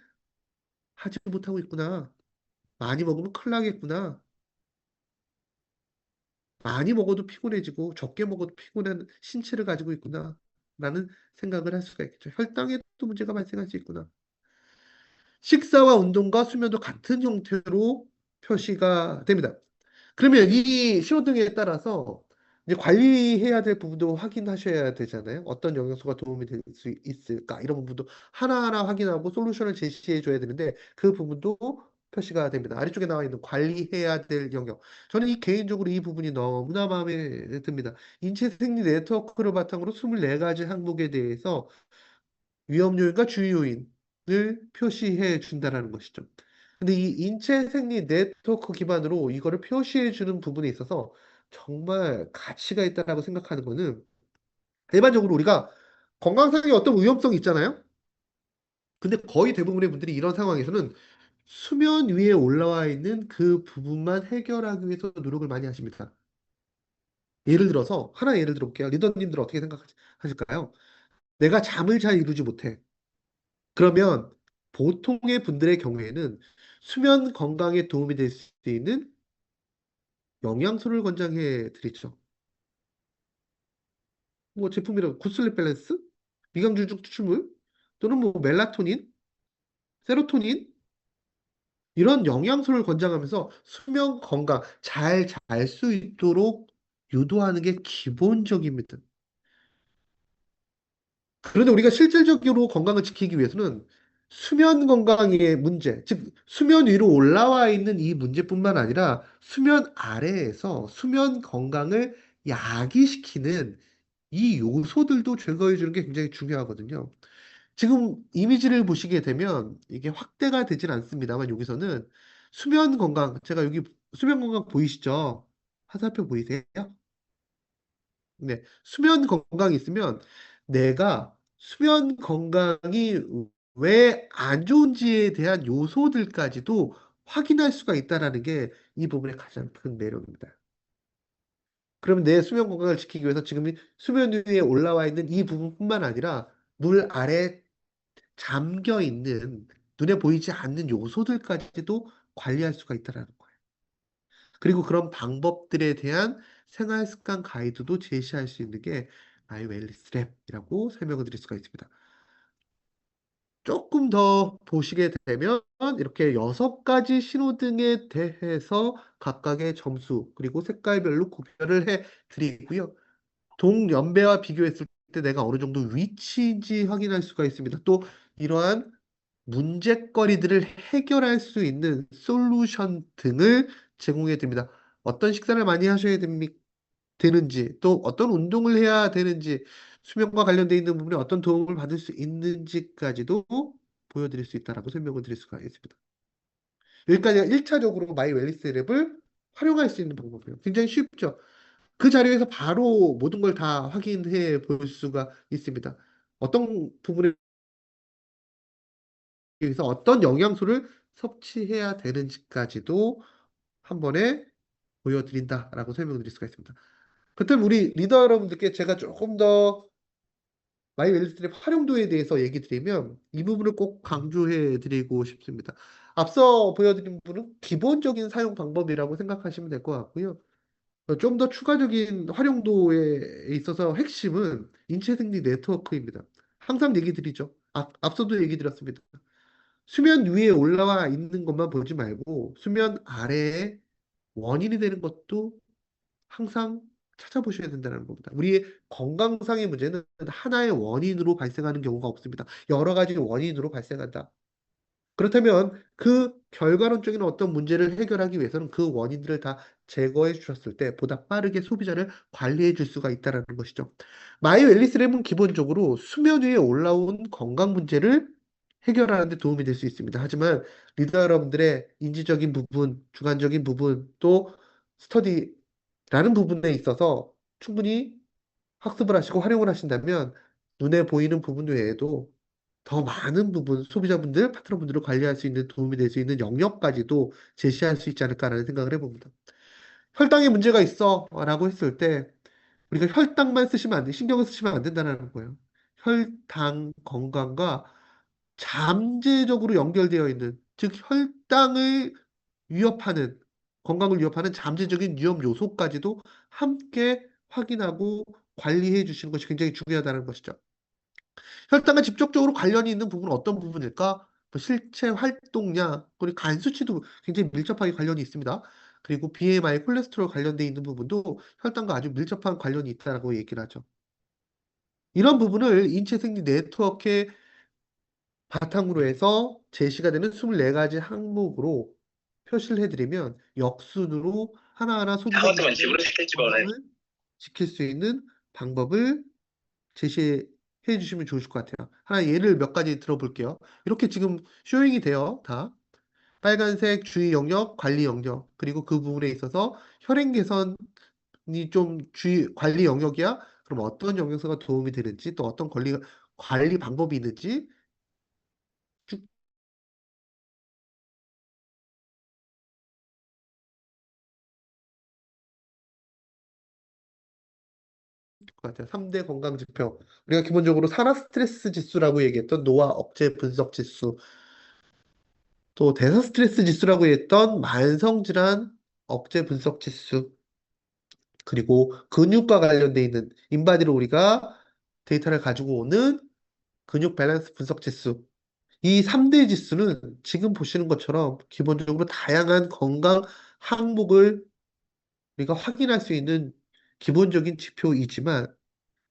하지 못하고 있구나. 많이 먹으면 큰일 나겠구나. 많이 먹어도 피곤해지고 적게 먹어도 피곤한 신체를 가지고 있구나. 라는 생각을 할 수가 있겠죠. 혈당에도 문제가 발생할 수 있구나. 식사와 운동과 수면도 같은 형태로 표시가 됩니다. 그러면 이 신호등에 따라서 이제 관리해야 될 부분도 확인하셔야 되잖아요. 어떤 영양소가 도움이 될 수 있을까? 이런 부분도 하나하나 확인하고 솔루션을 제시해 줘야 되는데 그 부분도 표시가 됩니다. 아래쪽에 나와 있는 관리해야 될 영역. 저는 개인적으로 이 부분이 너무나 마음에 듭니다. 인체 생리 네트워크를 바탕으로 24가지 항목에 대해서 위험 요인과 주의 요인을 표시해 준다라는 것이죠. 근데 이 인체 생리 네트워크 기반으로 이거를 표시해 주는 부분에 있어서 정말 가치가 있다라고 생각하는 거는 일반적으로 우리가 건강상의 어떤 위험성이 있잖아요. 근데 거의 대부분의 분들이 이런 상황에서는 수면 위에 올라와 있는 그 부분만 해결하기 위해서 노력을 많이 하십니다. 예를 들어서 하나 예를 들어볼게요. 리더님들 어떻게 생각하실까요? 내가 잠을 잘 이루지 못해. 그러면 보통의 분들의 경우에는 수면 건강에 도움이 될 수 있는 영양소를 권장해 드리죠. 뭐 제품이라고 굿슬립 밸런스, 미강주축 추출물, 또는 뭐 멜라토닌, 세로토닌 이런 영양소를 권장하면서 수면 건강 잘 잘 수 있도록 유도하는 게 기본적입니다. 그런데 우리가 실질적으로 건강을 지키기 위해서는 수면 건강의 문제, 즉 수면 위로 올라와 있는 이 문제뿐만 아니라 수면 아래에서 수면 건강을 야기시키는 이 요소들도 제거해 주는 게 굉장히 중요하거든요. 지금 이미지를 보시게 되면 이게 확대가 되진 않습니다만 여기서는 수면 건강, 제가 여기 수면 건강 보이시죠? 화살표 보이세요? 네. 수면 건강이 있으면 내가 수면 건강이 왜 안 좋은지에 대한 요소들까지도 확인할 수가 있다라는 게 이 부분의 가장 큰 매력입니다. 그러면 내 수면 건강을 지키기 위해서 지금 이 수면 위에 올라와 있는 이 부분뿐만 아니라 물 아래 잠겨 있는 눈에 보이지 않는 요소들까지도 관리할 수가 있다라는 거예요. 그리고 그런 방법들에 대한 생활 습관 가이드도 제시할 수 있는 게 마이 웰니스 랩이라고 설명을 드릴 수가 있습니다. 조금 더 보시게 되면 이렇게 6가지 신호등에 대해서 각각의 점수 그리고 색깔별로 구별을 해 드리고요. 동연배와 비교했을 때 내가 어느 정도 위치인지 확인할 수가 있습니다. 또 이러한 문제거리들을 해결할 수 있는 솔루션 등을 제공해 드립니다. 어떤 식사를 많이 하셔야 되는지, 또 어떤 운동을 해야 되는지, 수면과 관련되어 있는 부분에 어떤 도움을 받을 수 있는지까지도 보여드릴 수 있다라고 설명을 드릴 수가 있습니다. 여기까지가 1차적으로 마이 웰니스 랩을 활용할 수 있는 방법이에요. 굉장히 쉽죠. 그 자리에서 바로 모든 걸 다 확인해 볼 수가 있습니다. 어떤 부분에 대해서 어떤 영양소를 섭취해야 되는지까지도 한 번에 보여드린다라고 설명드릴 수가 있습니다. 그렇다면 우리 리더 여러분들께 제가 조금 더 마이 웰니스의 활용도에 대해서 얘기 드리면 이 부분을 꼭 강조해 드리고 싶습니다. 앞서 보여드린 부분은 기본적인 사용 방법이라고 생각하시면 될 것 같고요. 좀 더 추가적인 활용도에 있어서 핵심은 인체생리 네트워크입니다. 항상 얘기 드리죠. 앞서도 얘기 드렸습니다. 수면 위에 올라와 있는 것만 보지 말고 수면 아래에 원인이 되는 것도 항상 찾아보셔야 된다는 겁니다. 우리의 건강상의 문제는 하나의 원인으로 발생하는 경우가 없습니다. 여러 가지 원인으로 발생한다. 그렇다면 그 결과론적인 어떤 문제를 해결하기 위해서는 그 원인들을 다 제거해 주셨을 때 보다 빠르게 소비자를 관리해 줄 수가 있다는 것이죠. 마이 웰니스랩은 기본적으로 수면 위에 올라온 건강 문제를 해결하는 데 도움이 될 수 있습니다. 하지만 리더 여러분들의 인지적인 부분, 주관적인 부분, 또 스터디라는 부분에 있어서 충분히 학습을 하시고 활용을 하신다면 눈에 보이는 부분 외에도 더 많은 부분, 소비자분들, 파트너분들을 관리할 수 있는 도움이 될 수 있는 영역까지도 제시할 수 있지 않을까라는 생각을 해봅니다. 혈당에 문제가 있어 라고 했을 때 우리가 혈당만 쓰시면 안 돼, 신경을 쓰시면 안 된다는 거예요. 혈당 건강과 잠재적으로 연결되어 있는, 즉 혈당을 위협하는, 건강을 위협하는 잠재적인 위험 요소까지도 함께 확인하고 관리해 주시는 것이 굉장히 중요하다는 것이죠. 혈당과 직접적으로 관련이 있는 부분은 어떤 부분일까? 뭐 실체 활동량, 그리고 간 수치도 굉장히 밀접하게 관련이 있습니다. 그리고 BMI, 콜레스테롤 관련돼 있는 부분도 혈당과 아주 밀접한 관련이 있다고 얘기를 하죠. 이런 부분을 인체 생리 네트워크의 바탕으로 해서 제시가 되는 24가지 항목으로 표시를 해드리면 역순으로 하나하나 소비자분들의 건강을 지킬 수 있는 방법을 제시해 주시면 좋으실 것 같아요. 하나 예를 몇 가지 들어볼게요. 이렇게 지금 쇼잉이 돼요. 다. 빨간색 주의 영역, 관리 영역. 그리고 그 부분에 있어서 혈행 개선이 좀 관리 영역이야? 그럼 어떤 영양소가 도움이 되는지, 또 어떤 관리 방법이 있는지 쭉 것 같아요. 3대 건강 지표. 우리가 기본적으로 산화 스트레스 지수라고 얘기했던 노화 억제 분석 지수, 또 대사 스트레스 지수라고 했던 만성 질환 억제 분석 지수, 그리고 근육과 관련돼 있는 인바디로 우리가 데이터를 가지고 오는 근육 밸런스 분석 지수. 이 3대 지수는 지금 보시는 것처럼 기본적으로 다양한 건강 항목을 우리가 확인할 수 있는 기본적인 지표이지만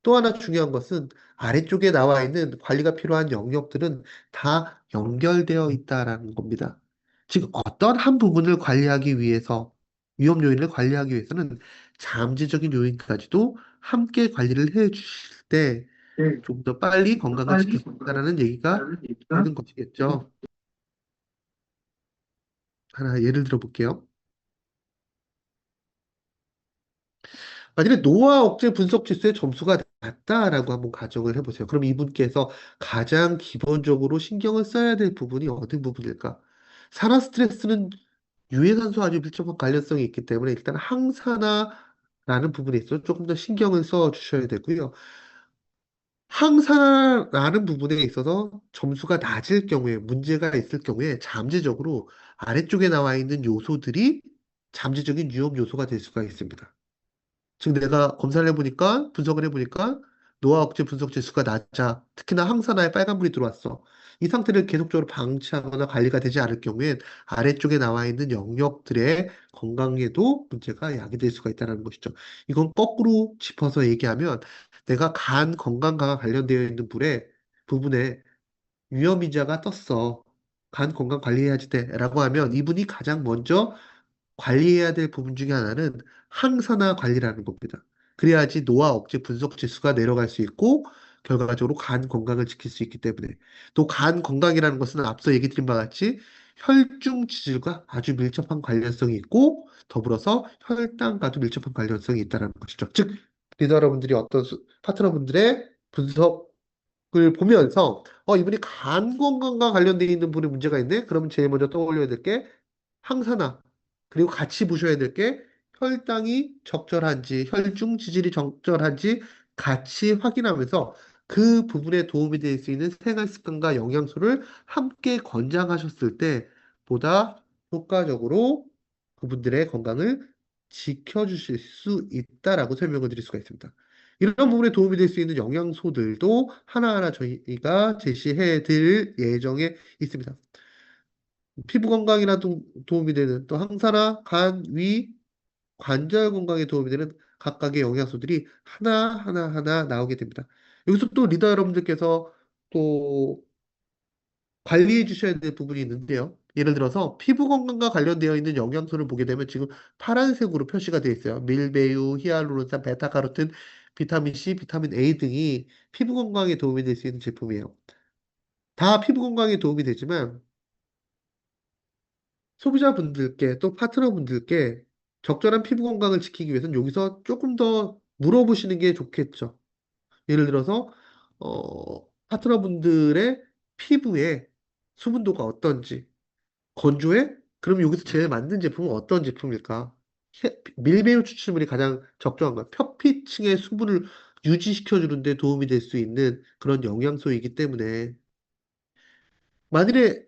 또 하나 중요한 것은 아래쪽에 나와 있는 관리가 필요한 영역들은 다 연결되어 있다라는 겁니다. 즉, 어떤 한 부분을 관리하기 위해서, 위험 요인을 관리하기 위해서는 잠재적인 요인까지도 함께 관리를 해 주실 때 네, 좀 더 빨리 좀 더 건강을 빨리 지킬 수 건강을 있다는 지킬 수 얘기가 있다는 얘기가 되는 것이겠죠. 하나 예를 들어 볼게요. 만약에 노화 억제 분석 지수의 점수가 낮다라고 한번 가정을 해보세요. 그럼 이분께서 가장 기본적으로 신경을 써야 될 부분이 어느 부분일까? 산화 스트레스는 유해산소와 아주 밀접한 관련성이 있기 때문에 일단 항산화라는 부분에 있어서 조금 더 신경을 써 주셔야 되고요. 항산화라는 부분에 있어서 점수가 낮을 경우에 문제가 있을 경우에 잠재적으로 아래쪽에 나와 있는 요소들이 잠재적인 위험 요소가 될 수가 있습니다. 지금 내가 검사를 해보니까, 분석을 해보니까, 노화 억제 분석 지수가 낮아. 특히나 항산화에 빨간불이 들어왔어. 이 상태를 계속적으로 방치하거나 관리가 되지 않을 경우엔 아래쪽에 나와 있는 영역들의 건강에도 문제가 야기될 수가 있다는 것이죠. 이건 거꾸로 짚어서 얘기하면 내가 간 건강과 관련되어 있는 부분에 위험인자가 떴어. 간 건강 관리해야지 돼. 라고 하면 이분이 가장 먼저 관리해야 될 부분 중에 하나는 항산화 관리라는 겁니다. 그래야지 노화 억제 분석 지수가 내려갈 수 있고 결과적으로 간 건강을 지킬 수 있기 때문에 또 간 건강이라는 것은 앞서 얘기 드린 바와 같이 혈중 지질과 아주 밀접한 관련성이 있고 더불어서 혈당과도 밀접한 관련성이 있다는 것이죠. 즉 리더 여러분들이 파트너분들의 분석을 보면서 이분이 간 건강과 관련되어 있는 분이 문제가 있네? 그러면 제일 먼저 떠올려야 될 게 항산화 그리고 같이 보셔야 될 게 혈당이 적절한지, 혈중 지질이 적절한지 같이 확인하면서 그 부분에 도움이 될 수 있는 생활 습관과 영양소를 함께 권장하셨을 때 보다 효과적으로 그분들의 건강을 지켜주실 수 있다라고 설명을 드릴 수가 있습니다. 이런 부분에 도움이 될 수 있는 영양소들도 하나하나 저희가 제시해 드릴 예정에 있습니다. 피부 건강이나 도움이 되는 또 항산화, 간, 위, 관절 건강에 도움이 되는 각각의 영양소들이 하나 나오게 됩니다. 여기서 또 리더 여러분들께서 또 관리해 주셔야 될 부분이 있는데요. 예를 들어서 피부 건강과 관련되어 있는 영양소를 보게 되면 지금 파란색으로 표시가 되어 있어요. 밀배유, 히알루론산, 베타카로틴, 비타민 C, 비타민 A 등이 피부 건강에 도움이 될 수 있는 제품이에요. 다 피부 건강에 도움이 되지만 소비자분들께 또 파트너분들께 적절한 피부 건강을 지키기 위해서는 여기서 조금 더 물어보시는 게 좋겠죠. 예를 들어서 파트너분들의 피부에 수분도가 어떤지 건조해? 그럼 여기서 제일 맞는 제품은 어떤 제품일까? 밀배유 추출물이 가장 적정한 거야. 표피층의 수분을 유지시켜 주는데 도움이 될 수 있는 그런 영양소이기 때문에 만일에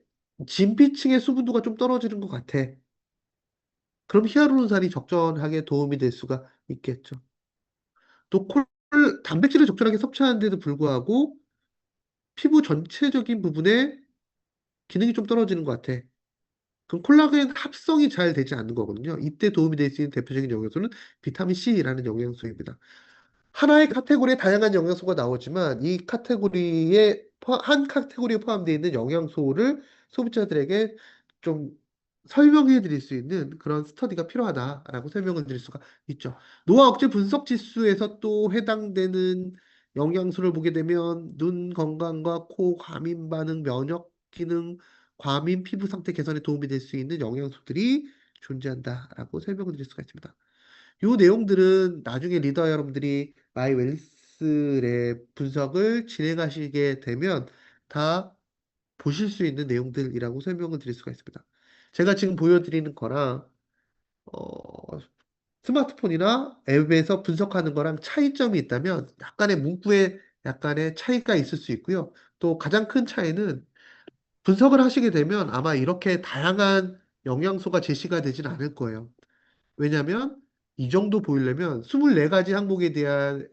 진피층의 수분도가 좀 떨어지는 것 같아. 그럼 히알루론산이 적절하게 도움이 될 수가 있겠죠. 또 단백질을 적절하게 섭취하는데도 불구하고 피부 전체적인 부분에 기능이 좀 떨어지는 것 같아. 그럼 콜라겐 합성이 잘 되지 않는 거거든요. 이때 도움이 될 수 있는 대표적인 영양소는 비타민 C라는 영양소입니다. 하나의 카테고리에 다양한 영양소가 나오지만 이 카테고리에 한 카테고리에 포함되어 있는 영양소를 소비자들에게 좀 설명해 드릴 수 있는 그런 스터디가 필요하다라고 설명을 드릴 수가 있죠. 노화 억제 분석 지수에서 또 해당되는 영양소를 보게 되면 눈 건강과 코 과민 반응, 면역 기능, 과민 피부 상태 개선에 도움이 될 수 있는 영양소들이 존재한다라고 설명을 드릴 수가 있습니다. 요 내용들은 나중에 리더 여러분들이 마이 웰스의 분석을 진행하시게 되면 다 보실 수 있는 내용들이라고 설명을 드릴 수가 있습니다. 제가 지금 보여드리는 거랑 어, 스마트폰이나 앱에서 분석하는 거랑 차이점이 있다면 약간의 문구에 약간의 차이가 있을 수 있고요. 또 가장 큰 차이는 분석을 하시게 되면 아마 이렇게 다양한 영양소가 제시가 되진 않을 거예요. 왜냐하면 이 정도 보이려면 24가지 항목에 대한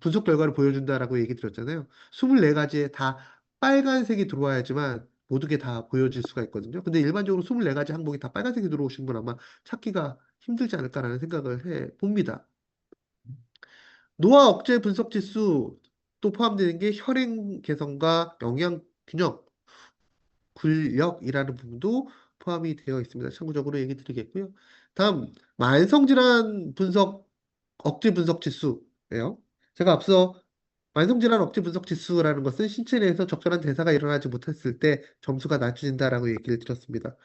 분석 결과를 보여준다라고 얘기 드렸잖아요. 24가지에 다 빨간색이 들어와야지만 모두게 다 보여질 수가 있거든요. 근데 일반적으로 24가지 항목이 다 빨간색이 들어오신 분 아마 찾기가 힘들지 않을까라는 생각을 해 봅니다. 노화 억제 분석 지수 또 포함되는 게 혈행 개선과 영양 균형, 근력이라는 부분도 포함이 되어 있습니다. 참고적으로 얘기 드리겠고요. 다음 만성질환 분석 억지 분석 지수예요. 제가 앞서 만성질환 억지 분석 지수라는 것은 신체 내에서 적절한 대사가 일어나지 못했을 때 점수가 낮춰진다라고 얘기를 드렸습니다.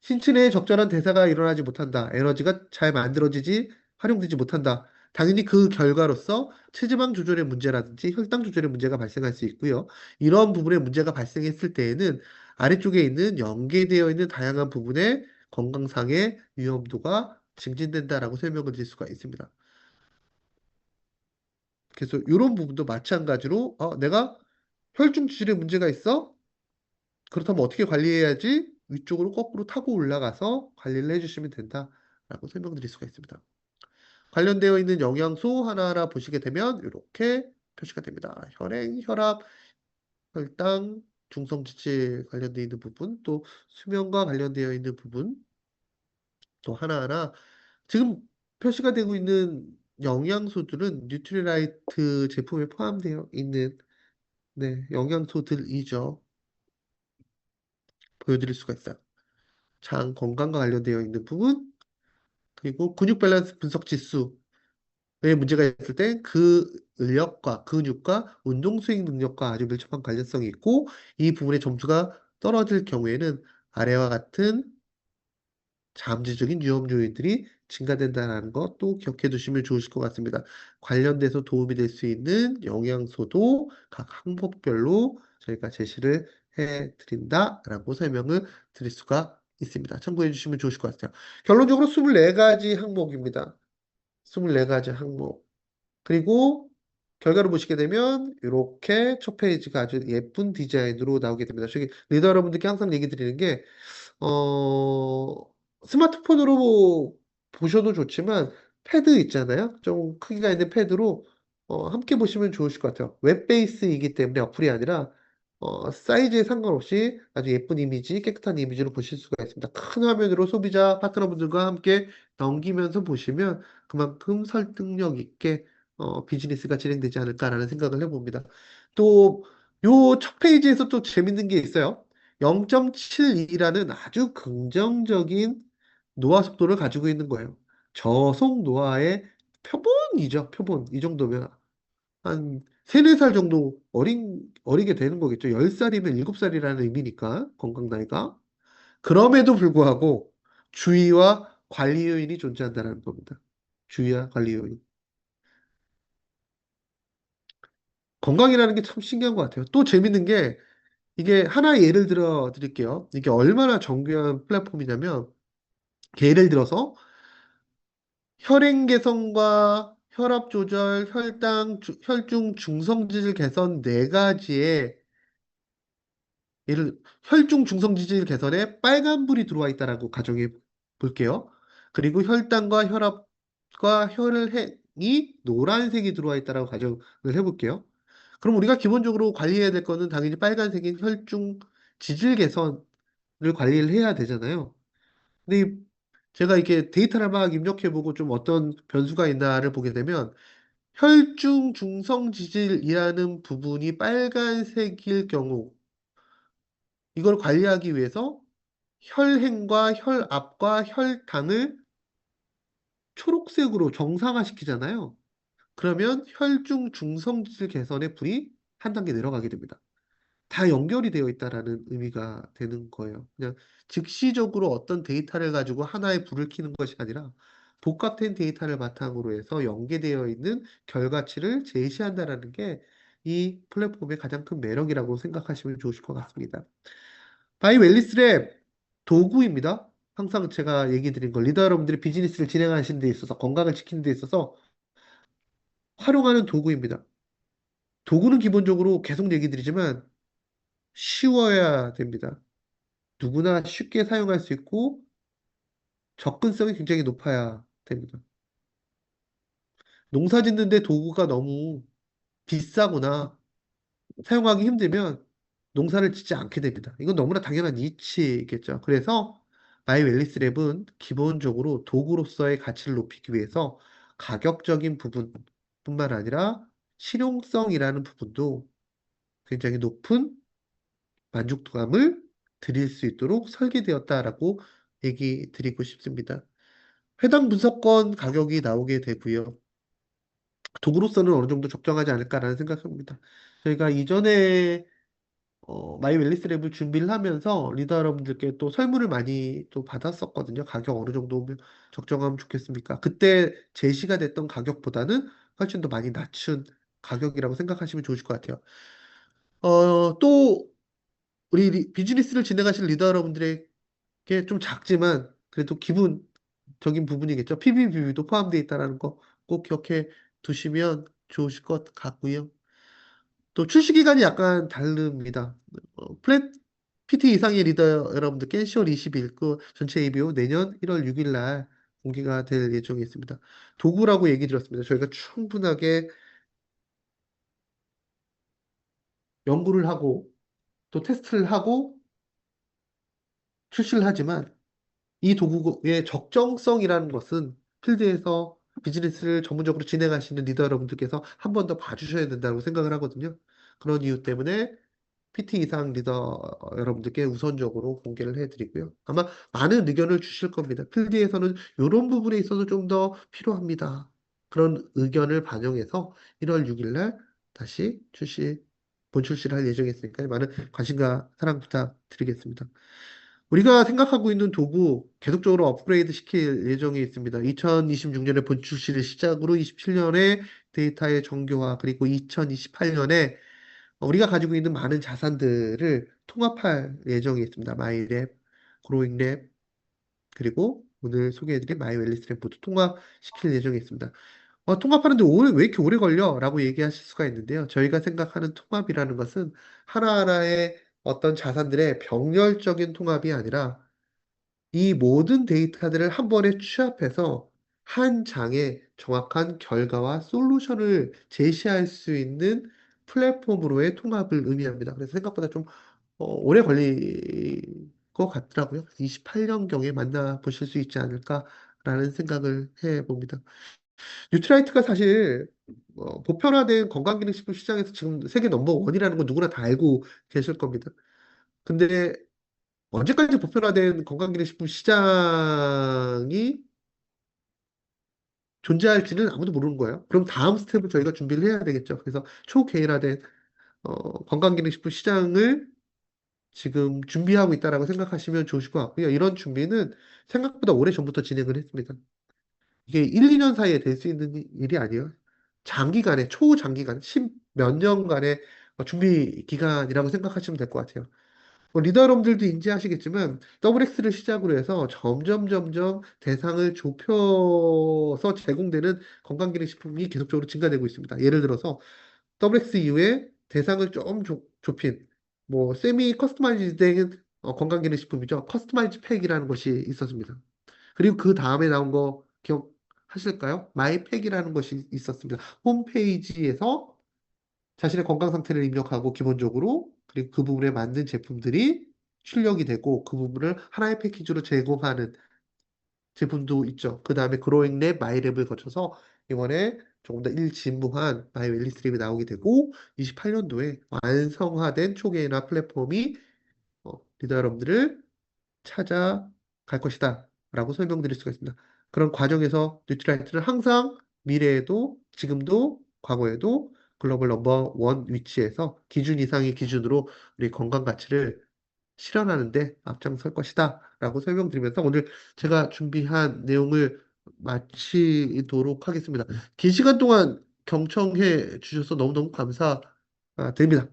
신체 내에 적절한 대사가 일어나지 못한다. 에너지가 잘 만들어지지, 활용되지 못한다. 당연히 그 결과로서 체지방 조절의 문제라든지 혈당 조절의 문제가 발생할 수 있고요. 이런 부분에 문제가 발생했을 때에는 아래쪽에 있는 연계되어 있는 다양한 부분의 건강상의 위험도가 증진된다라고 설명을 드릴 수가 있습니다. 그래서 이런 부분도 마찬가지로 내가 혈중 지질에 문제가 있어? 그렇다면 어떻게 관리해야지? 위쪽으로 거꾸로 타고 올라가서 관리를 해주시면 된다라고 설명드릴 수가 있습니다. 관련되어 있는 영양소 하나하나 보시게 되면 이렇게 표시가 됩니다. 혈행, 혈압, 혈당, 중성지질 관련되어 있는 부분, 또 수면과 관련되어 있는 부분, 또 하나하나 지금 표시가 되고 있는 영양소들은 뉴트리라이트 제품에 포함되어 있는 네, 영양소들이죠. 보여드릴 수가 있어요. 장 건강과 관련되어 있는 부분, 그리고 근육 밸런스 분석 지수에 문제가 있을 때 그 근력과 근육과 운동 수행 능력과 아주 밀접한 관련성이 있고 이 부분의 점수가 떨어질 경우에는 아래와 같은 잠재적인 위험 요인들이 증가된다는 것도 기억해 두시면 좋으실 것 같습니다. 관련돼서 도움이 될 수 있는 영양소도 각 항목별로 저희가 제시를 해 드린다라고 설명을 드릴 수가 있습니다. 참고해 주시면 좋으실 것 같아요. 결론적으로 24가지 항목입니다. 24가지 항목. 그리고 결과를 보시게 되면 이렇게 첫 페이지가 아주 예쁜 디자인으로 나오게 됩니다. 저기 리더 여러분들께 항상 얘기 드리는 게 어, 스마트폰으로 보셔도 좋지만, 패드 있잖아요. 좀 크기가 있는 패드로 함께 보시면 좋으실 것 같아요. 웹 베이스이기 때문에 어플이 아니라 사이즈에 상관없이 아주 예쁜 이미지, 깨끗한 이미지로 보실 수가 있습니다. 큰 화면으로 소비자 파트너분들과 함께 넘기면서 보시면 그만큼 설득력 있게 비즈니스가 진행되지 않을까라는 생각을 해봅니다. 또, 요 첫 페이지에서 또 재밌는 게 있어요. 0.72라는 아주 긍정적인 노화 속도를 가지고 있는 거예요. 저속 노화의 표본이죠. 표본. 이 정도면 한 3, 4살 정도 어리게 되는 거겠죠. 10살이면 7살이라는 의미니까, 건강 나이가. 그럼에도 불구하고 주의와 관리 요인이 존재한다는 겁니다. 주의와 관리 요인. 건강이라는 게 참 신기한 것 같아요. 또 재밌는 게 이게 하나의 예를 들어 드릴게요. 이게 얼마나 정교한 플랫폼이냐면 예를 들어서 혈행 개선과 혈압 조절, 혈중 중성지질 개선 네 가지에 혈중 중성지질 개선에 빨간불이 들어와 있다라고 가정해 볼게요. 그리고 혈당과 혈압과 혈행이 노란색이 들어와 있다라고 가정을 해볼게요. 그럼 우리가 기본적으로 관리해야 될 거는 당연히 빨간색인 혈중 지질 개선을 관리를 해야 되잖아요. 근데 제가 이렇게 데이터를 막 입력해보고 좀 어떤 변수가 있나를 보게 되면 혈중 중성 지질이라는 부분이 빨간색일 경우 이걸 관리하기 위해서 혈행과 혈압과 혈당을 초록색으로 정상화시키잖아요. 그러면 혈중 중성 지질 개선의 불이 한 단계 내려가게 됩니다. 다 연결이 되어 있다라는 의미가 되는 거예요. 그냥 즉시적으로 어떤 데이터를 가지고 하나의 불을 켜는 것이 아니라 복합된 데이터를 바탕으로 해서 연계되어 있는 결과치를 제시한다라는 게 이 플랫폼의 가장 큰 매력이라고 생각하시면 좋으실 것 같습니다. 바이 웰리스랩 도구입니다. 항상 제가 얘기 드린 거 리더 여러분들이 비즈니스를 진행하시는 데 있어서 건강을 지키는 데 있어서 활용하는 도구입니다. 도구는 기본적으로 계속 얘기 드리지만 쉬워야 됩니다. 누구나 쉽게 사용할 수 있고 접근성이 굉장히 높아야 됩니다. 농사 짓는데 도구가 너무 비싸거나 사용하기 힘들면 농사를 짓지 않게 됩니다. 이건 너무나 당연한 이치겠죠. 그래서 마이웰리스 랩은 기본적으로 도구로서의 가치를 높이기 위해서 가격적인 부분뿐만 아니라 실용성이라는 부분도 굉장히 높은 만족도감을 드릴 수 있도록 설계되었다라고 얘기 드리고 싶습니다. 해당 분석권 가격이 나오게 되고요. 도구로서는 어느 정도 적정하지 않을까라는 생각합니다. 저희가 이전에 마이 웰리스 랩을 준비를 하면서 리더 여러분들께 또 설문을 많이 또 받았었거든요. 가격 어느 정도면 적정하면 좋겠습니까? 그때 제시가 됐던 가격보다는 훨씬 더 많이 낮춘 가격이라고 생각하시면 좋으실 것 같아요. 또 우리 비즈니스를 진행하실 리더 여러분들에게 좀 작지만 그래도 기본적인 부분이겠죠. PBB도 포함되어 있다는 거 꼭 기억해 두시면 좋으실 것 같고요. 또 출시 기간이 약간 다릅니다. 플랫 PT 이상의 리더 여러분들께 10월 20일, 그 전체 ABO 내년 1월 6일 날 공개가 될 예정이 있습니다. 도구라고 얘기 드렸습니다. 저희가 충분하게 연구를 하고 또 테스트를 하고 출시를 하지만 이 도구의 적정성이라는 것은 필드에서 비즈니스를 전문적으로 진행하시는 리더 여러분들께서 한 번 더 봐주셔야 된다고 생각을 하거든요. 그런 이유 때문에 PT 이상 리더 여러분들께 우선적으로 공개를 해드리고요. 아마 많은 의견을 주실 겁니다. 필드에서는 이런 부분에 있어서 좀 더 필요합니다. 그런 의견을 반영해서 1월 6일 날 다시 본 출시를 할 예정이었으니까 많은 관심과 사랑 부탁드리겠습니다. 우리가 생각하고 있는 도구 계속적으로 업그레이드 시킬 예정이 있습니다. 2026년에 본 출시를 시작으로 27년에 데이터의 정교화, 그리고 2028년에 우리가 가지고 있는 많은 자산들을 통합할 예정이 있습니다. 마이랩, 그로잉랩, 그리고 오늘 소개해드린 마이웰리스랩 모두 통합시킬 예정이 있습니다. 통합하는데 왜 이렇게 오래 걸려? 라고 얘기하실 수가 있는데요. 저희가 생각하는 통합이라는 것은 하나하나의 어떤 자산들의 병렬적인 통합이 아니라 이 모든 데이터들을 한 번에 취합해서 한 장의 정확한 결과와 솔루션을 제시할 수 있는 플랫폼으로의 통합을 의미합니다. 그래서 생각보다 좀 오래 걸릴 것 같더라고요. 28년경에 만나보실 수 있지 않을까라는 생각을 해봅니다. 뉴트라이트가 사실 보편화된 건강기능식품 시장에서 지금 세계 넘버원이라는 건 누구나 다 알고 계실 겁니다. 근데 언제까지 보편화된 건강기능식품 시장이 존재할지는 아무도 모르는 거예요. 그럼 다음 스텝을 저희가 준비를 해야 되겠죠. 그래서 초계열화된 건강기능식품 시장을 지금 준비하고 있다라고 생각하시면 좋으실 것 같고요. 이런 준비는 생각보다 오래 전부터 진행을 했습니다. 이게 1, 2년 사이에 될 수 있는 일이 아니에요. 장기간의, 초장기간, 10몇 년간의 준비 기간이라고 생각하시면 될 것 같아요. 리더 여러분들도 인지하시겠지만 WX를 시작으로 해서 점점 대상을 좁혀서 제공되는 건강기능식품이 계속적으로 증가되고 있습니다. 예를 들어서 WX 이후에 대상을 좀 좁힌 뭐 세미 커스터마이즈 된 건강기능식품이죠. 커스터마이즈 팩이라는 것이 있었습니다. 그리고 그 다음에 나온 거 기억하실까요? 마이팩이라는 것이 있었습니다. 홈페이지에서 자신의 건강 상태를 입력하고 기본적으로 그리고 그 부분에 맞는 제품들이 출력이 되고 그 부분을 하나의 패키지로 제공하는 제품도 있죠. 그 다음에 그로잉랩, 마이랩을 거쳐서 이번에 조금 더 일진무한 마이웰리스랩이 나오게 되고 28년도에 완성화된 초계나 플랫폼이 리더 여러분들을 찾아갈 것이다 라고 설명드릴 수가 있습니다. 그런 과정에서 뉴트라이트는 항상 미래에도 지금도 과거에도 글로벌 넘버 원 위치에서 기준 이상의 기준으로 우리 건강 가치를 실현하는데 앞장설 것이다 라고 설명드리면서 오늘 제가 준비한 내용을 마치도록 하겠습니다. 긴 시간 동안 경청해 주셔서 너무너무 감사드립니다.